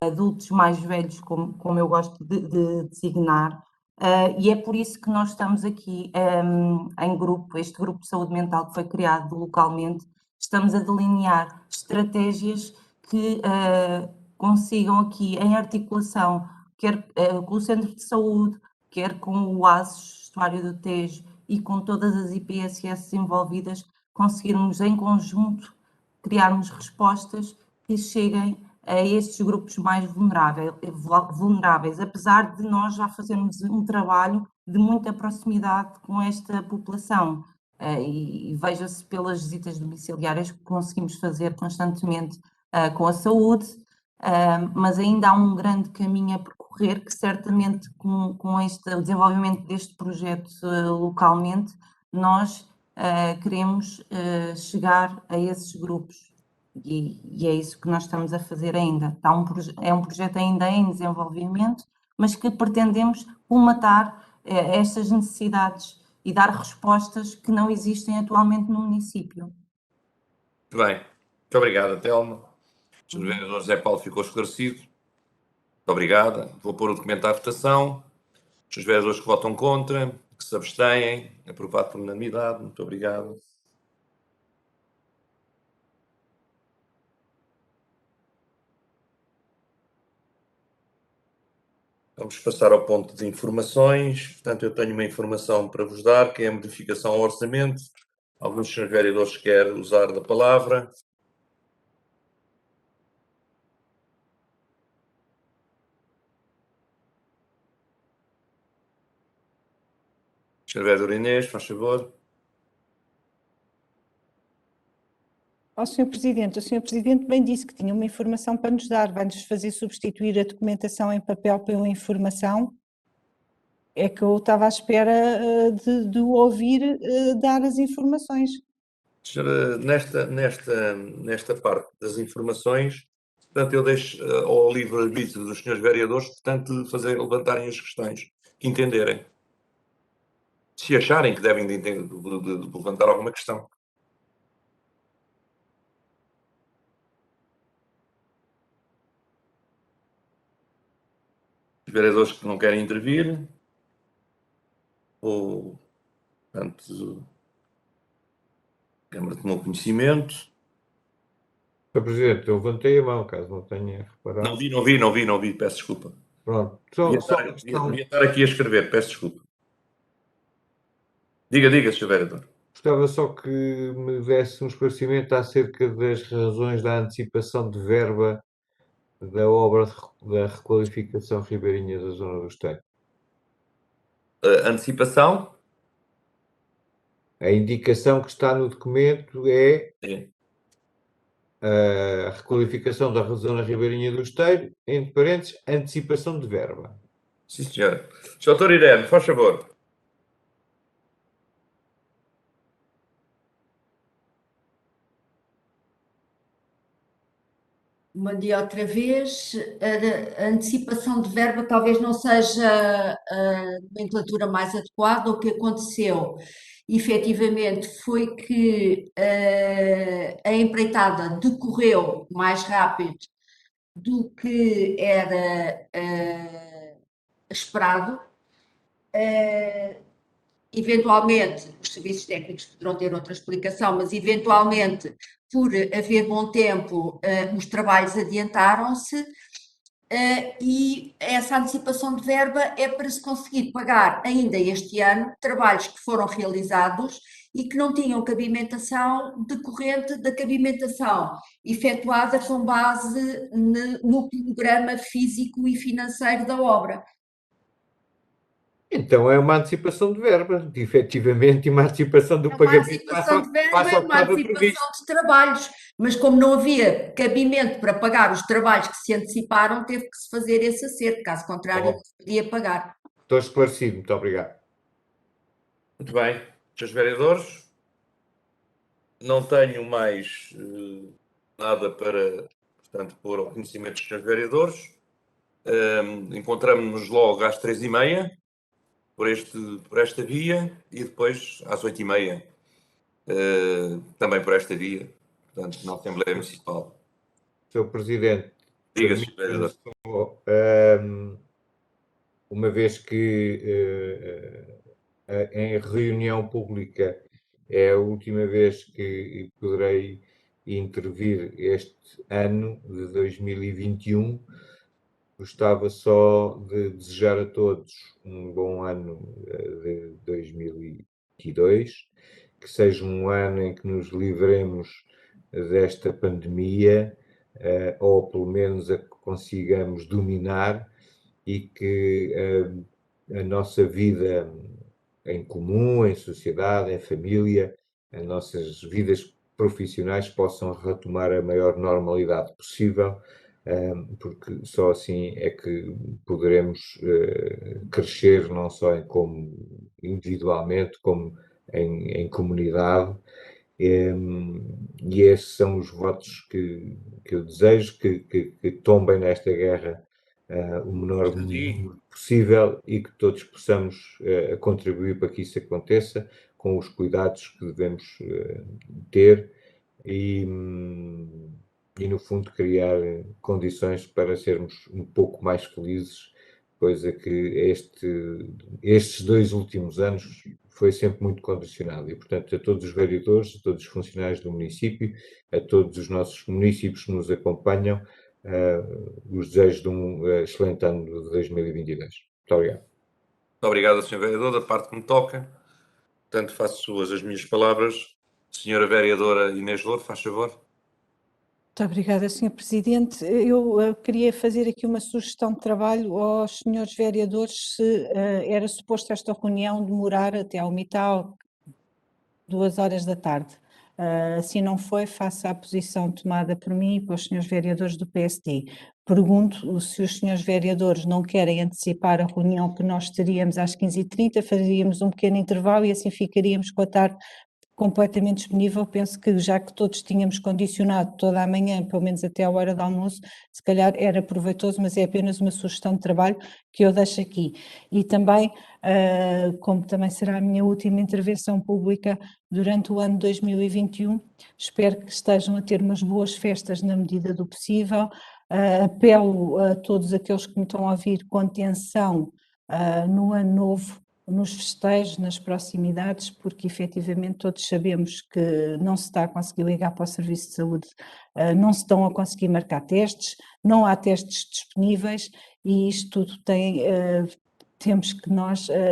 adultos mais velhos, como eu gosto de designar, e é por isso que nós estamos aqui em grupo, este grupo de saúde mental que foi criado localmente, estamos a delinear estratégias que consigam aqui, em articulação, quer com o Centro de Saúde, quer com o ASES, Estuário do Tejo, e com todas as IPSS envolvidas, conseguirmos em conjunto criarmos respostas que cheguem a estes grupos mais vulneráveis, apesar de nós já fazermos um trabalho de muita proximidade com esta população. E veja-se pelas visitas domiciliárias que conseguimos fazer constantemente com a saúde, mas ainda há um grande caminho a percorrer que certamente com o desenvolvimento deste projeto localmente, nós queremos chegar a esses grupos e é isso que nós estamos a fazer ainda. É um projeto ainda em desenvolvimento, mas que pretendemos colmatar estas necessidades e dar respostas que não existem atualmente no município. Muito bem. Muito obrigado, Telma. O Sr. Vereador José Paulo ficou esclarecido. Muito obrigada. Vou pôr o documento à votação. Os vereadores que votam contra, que se abstêm, aprovado por unanimidade. Muito obrigado. Vamos passar ao ponto de informações. Portanto, eu tenho uma informação para vos dar, que é a modificação ao orçamento. Alguns senhores vereadores querem usar da palavra. Senhor vereador Inês, faz favor. Sr. Presidente, o Sr. Presidente bem disse que tinha uma informação para nos dar. Vai-nos fazer substituir a documentação em papel pela informação? É que eu estava à espera de ouvir dar as informações. Senhora, nesta parte das informações, portanto, eu deixo ao livre-arbítrio dos senhores vereadores, portanto, levantarem as questões que entenderem. Se acharem que devem de levantar alguma questão. Os vereadores que não querem intervir, ou, portanto, a Câmara tomou conhecimento. Sr. Presidente, eu levantei a mão, caso não tenha reparado. Não vi, peço desculpa. Pronto. Devia estar aqui a escrever, peço desculpa. Diga, Sr. Vereador. Gostava só que me desse um esclarecimento acerca das razões da antecipação de verba da obra da requalificação ribeirinha da Zona do Esteio. Antecipação? A indicação que está no documento é Sim. a requalificação da Zona Ribeirinha do Esteio, entre parênteses, antecipação de verba. Sim, senhor. Sr. Irene, faz favor. Bom dia outra vez. A antecipação de verba talvez não seja a nomenclatura mais adequada. O que aconteceu, efetivamente, foi que a empreitada decorreu mais rápido do que era esperado. Eventualmente, os serviços técnicos poderão ter outra explicação, mas eventualmente, por haver bom tempo, os trabalhos adiantaram-se e essa antecipação de verba é para se conseguir pagar ainda este ano trabalhos que foram realizados e que não tinham cabimentação decorrente da cabimentação efetuada com base no programa físico e financeiro da obra. Então é uma antecipação de verba, efetivamente, e uma antecipação do pagamento. Uma antecipação de verba é uma antecipação de trabalhos, mas como não havia cabimento para pagar os trabalhos que se anteciparam, teve que se fazer esse acerto, caso contrário não se podia pagar. Estou esclarecido, muito obrigado. Muito bem. Senhores vereadores, não tenho mais nada para, portanto, pôr ao conhecimento dos senhores vereadores. Encontramos-nos logo às 3h30. Por esta via e depois às 8h30 também por esta via, portanto, na Assembleia Municipal. Sr. Presidente, Diga-se, vereador. Uma vez que em reunião pública é a última vez que poderei intervir este ano de 2021, gostava só de desejar a todos um bom ano de 2022, que seja um ano em que nos livremos desta pandemia, ou pelo menos a que consigamos dominar, e que a nossa vida em comum, em sociedade, em família, as nossas vidas profissionais possam retomar a maior normalidade possível, porque só assim é que poderemos crescer, não só como individualmente, como em comunidade. E esses são os votos que eu desejo, que tombem nesta guerra o menor número possível e que todos possamos contribuir para que isso aconteça, com os cuidados que devemos ter e, no fundo, criar condições para sermos um pouco mais felizes, coisa que estes 2 últimos anos foi sempre muito condicionado. E, portanto, a todos os vereadores, a todos os funcionários do município, a todos os nossos municípios que nos acompanham, os desejos de um excelente ano de 2022. Muito obrigado. Muito obrigado, Sr. Vereador. Da parte que me toca, portanto, faço suas as minhas palavras. Senhora Vereadora Inês Louro, faz favor. Muito obrigada, Sr. Presidente. Eu queria fazer aqui uma sugestão de trabalho aos senhores vereadores, se era suposto esta reunião demorar até ao mitad 2 horas da tarde. Se não foi, faça a posição tomada por mim e pelos senhores vereadores do PSD. Pergunto se os senhores vereadores não querem antecipar a reunião que nós teríamos às 15h30, faríamos um pequeno intervalo e assim ficaríamos com a tarde completamente disponível. Penso que já que todos tínhamos condicionado toda a manhã, pelo menos até a hora do almoço, se calhar era proveitoso, mas é apenas uma sugestão de trabalho que eu deixo aqui. E também, como também será a minha última intervenção pública durante o ano 2021, espero que estejam a ter umas boas festas na medida do possível. Apelo a todos aqueles que me estão a ouvir com atenção no ano novo, nos festejos, nas proximidades, porque efetivamente todos sabemos que não se está a conseguir ligar para o Serviço de Saúde, não se estão a conseguir marcar testes, não há testes disponíveis e isto tudo temos que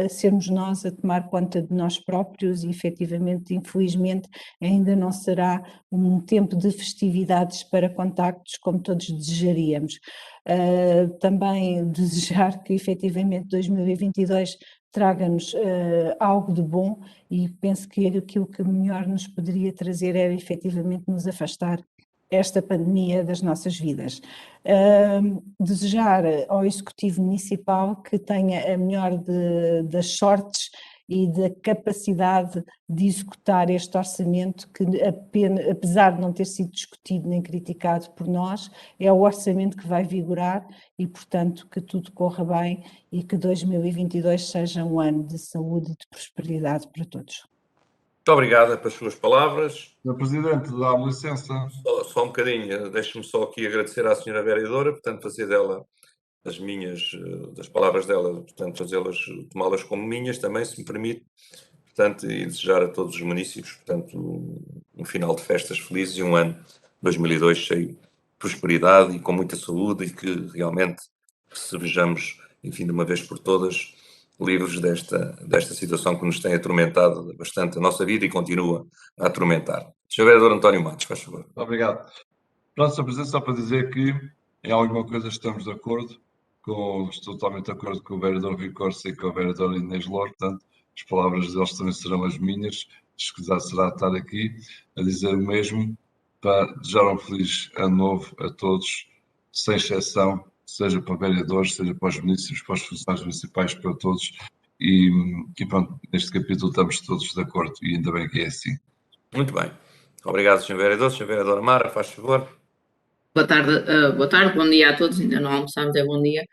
sermos nós a tomar conta de nós próprios e efetivamente, infelizmente, ainda não será um tempo de festividades para contactos como todos desejaríamos. Também desejar que efetivamente 2022 traga-nos algo de bom e penso que aquilo que melhor nos poderia trazer era efetivamente nos afastar esta pandemia das nossas vidas. Desejar ao Executivo Municipal que tenha a melhor das sortes e da capacidade de executar este orçamento que, apesar de não ter sido discutido nem criticado por nós, é o orçamento que vai vigorar e, portanto, que tudo corra bem e que 2022 seja um ano de saúde e de prosperidade para todos. Muito obrigado pelas suas palavras. Sr. Presidente, dá-me licença. Só um bocadinho, deixe-me só aqui agradecer à senhora vereadora, portanto, fazer dela das palavras dela, portanto, fazê-las, tomá-las como minhas também, se me permite, portanto, e desejar a todos os municípios, portanto, um final de festas felizes e um ano 2002 cheio de prosperidade e com muita saúde e que realmente se vejamos, enfim, de uma vez por todas, livres desta situação que nos tem atormentado bastante a nossa vida e continua a atormentar. Sr. Vereador António Matos, faz favor. Obrigado. Pronto, Sr. Presidente, só para dizer que em alguma coisa estamos de acordo, estou totalmente de acordo com o vereador Rui Corsa e com a vereadora Inês Louro, portanto, as palavras deles também serão as minhas, escusado será estar aqui a dizer o mesmo, para desejar um feliz ano novo a todos, sem exceção, seja para vereadores, seja para os municípios, para os funcionários municipais, para todos, e pronto, neste capítulo estamos todos de acordo e ainda bem que é assim. Muito bem. Obrigado, Sr. Vereador. Sr. Vereador Amara, faz favor. Boa tarde, bom dia a todos, ainda não almoçámos, é bom dia.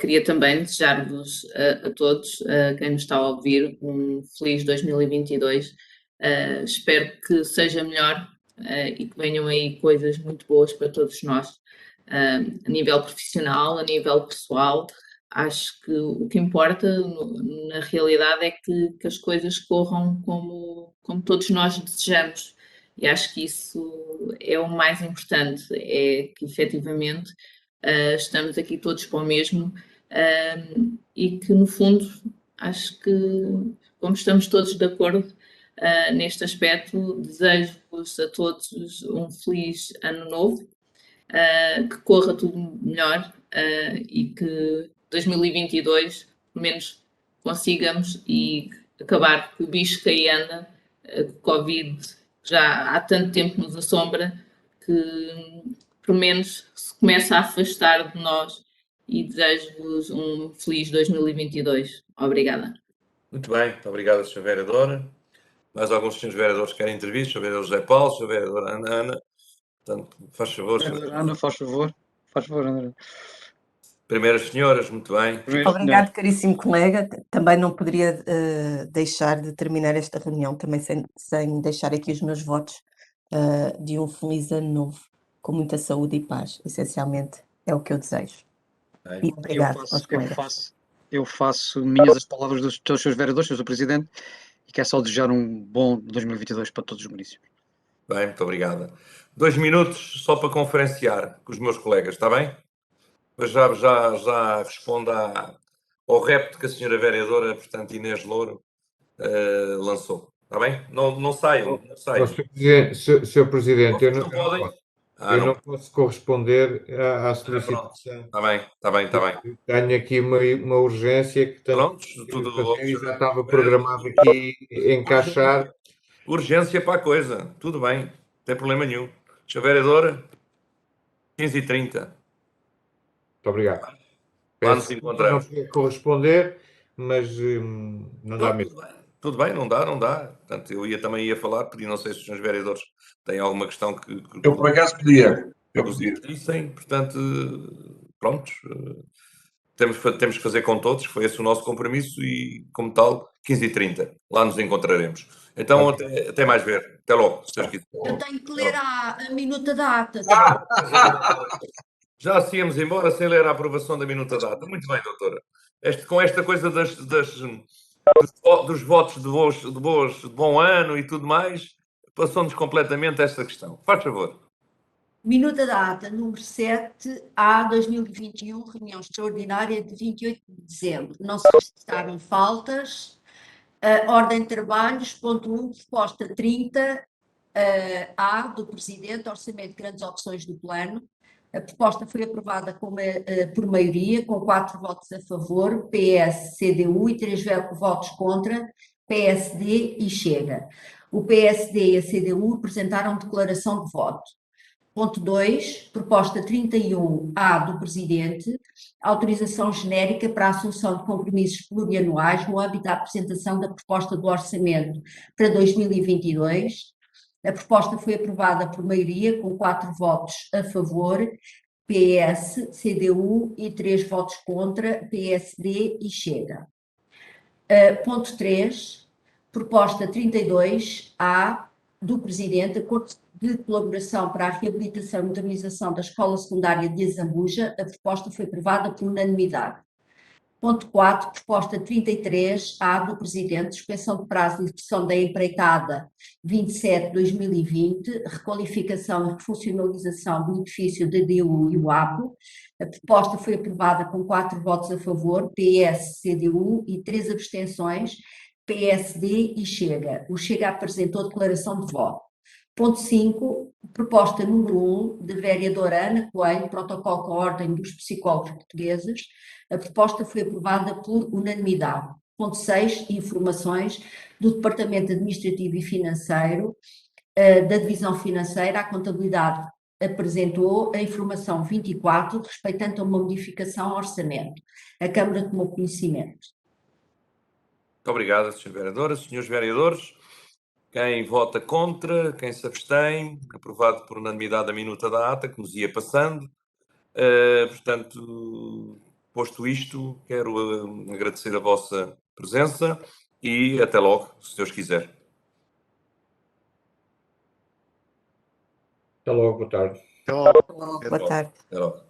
Queria também desejar-vos a todos, quem nos está a ouvir, um feliz 2022. Espero que seja melhor e que venham aí coisas muito boas para todos nós. a nível profissional, a nível pessoal. Acho que o que importa, na realidade, é que as coisas corram como todos nós desejamos. E acho que isso é o mais importante, é que efetivamente estamos aqui todos para o mesmo e que, no fundo, acho que, como estamos todos de acordo neste aspecto, desejo-vos a todos um feliz ano novo, que corra tudo melhor e que 2022, pelo menos, consigamos e acabar com o bicho que aí anda, o Covid, já há tanto tempo nos assombra, que pelo menos se começa a afastar de nós e desejo-vos um feliz 2022. Obrigada. Muito bem, muito obrigado, Sr. Vereador. Mais alguns senhores vereadores querem intervir? Sr. Vereador José Paulo, Sr. Vereadora Ana. Portanto, faz favor. Ana, faz favor. Faz favor, Ana. Primeiras senhoras, muito bem. Obrigado, caríssimo colega. Também não poderia deixar de terminar esta reunião também sem deixar aqui os meus votos de um feliz ano novo, com muita saúde e paz. Essencialmente é o que eu desejo. E obrigado aos colegas. Eu faço minhas as palavras dos seus vereadores, Sr. Presidente, e quero só desejar um bom 2022 para todos os municípios. Bem, muito obrigado. 2 minutos só para conferenciar com os meus colegas, está bem? Mas já respondo ao repto que a senhora vereadora, portanto, Inês Louro, lançou. Está bem? Não saiam, não saiam. Sr. Presidente, eu não podem? não posso corresponder à solicitação. Está bem. Tenho aqui uma urgência que Pronto, já estava programado aqui encaixar. Urgência para a coisa, tudo bem, não tem problema nenhum. Sr. Vereadora, 15h30. Muito obrigado. Lá nos encontramos. Não posso corresponder, mas não dá mesmo. Tudo bem, não dá. Portanto, eu também ia falar, não sei se os senhores vereadores têm alguma questão que eu por acaso podia. Dizem, portanto, prontos. Temos que fazer com todos, foi esse o nosso compromisso e, como tal, 15h30. Lá nos encontraremos. Então, até mais ver. Até logo, se Deus quiser. Eu tenho que ler a minuta da ata. Já se íamos embora sem ler a aprovação da minuta da ata. Muito bem, doutora. Com esta coisa dos votos de bom ano e tudo mais, passou-nos completamente esta questão. Faz favor. Minuta da ata, número 7A 2021, reunião extraordinária de 28 de dezembro. Não se registaram faltas. Ordem de trabalhos, ponto 1, proposta 30A do Presidente, orçamento de grandes opções do plano. A proposta foi aprovada por maioria, com 4 votos a favor, PS, CDU, e 3 votos contra, PSD e Chega. O PSD e a CDU apresentaram declaração de voto. Ponto 2, proposta 31A do Presidente, autorização genérica para a assunção de compromissos plurianuais no âmbito da apresentação da proposta do orçamento para 2022. A proposta foi aprovada por maioria, com 4 votos a favor, PS, CDU, e 3 votos contra, PSD e Chega. Ponto 3, proposta 32A do Presidente, acordo de colaboração para a reabilitação e modernização da Escola Secundária de Azambuja. A proposta foi aprovada por unanimidade. Ponto 4, proposta 33A do Presidente, suspensão de prazo de execução da empreitada 27/2020, requalificação e refuncionalização do edifício da DU e o APO. A proposta foi aprovada com 4 votos a favor, PS, CDU, e 3 abstenções, PSD e Chega. O Chega apresentou declaração de voto. Ponto 5, proposta número 1, de vereadora Ana Coelho, protocolo com a Ordem dos Psicólogos Portugueses. A proposta foi aprovada por unanimidade. Ponto 6, informações do Departamento Administrativo e Financeiro, da Divisão Financeira. A Contabilidade apresentou a informação 24, respeitando a uma modificação ao orçamento. A Câmara tomou conhecimento. Muito obrigado, Sr. Vereadora. Senhores vereadores, quem vota contra, quem se abstém, aprovado por unanimidade a minuta da ata, que nos ia passando. Portanto, posto isto, quero agradecer a vossa presença e até logo, se Deus quiser. Até logo, boa tarde. Até logo. Boa tarde. Até logo.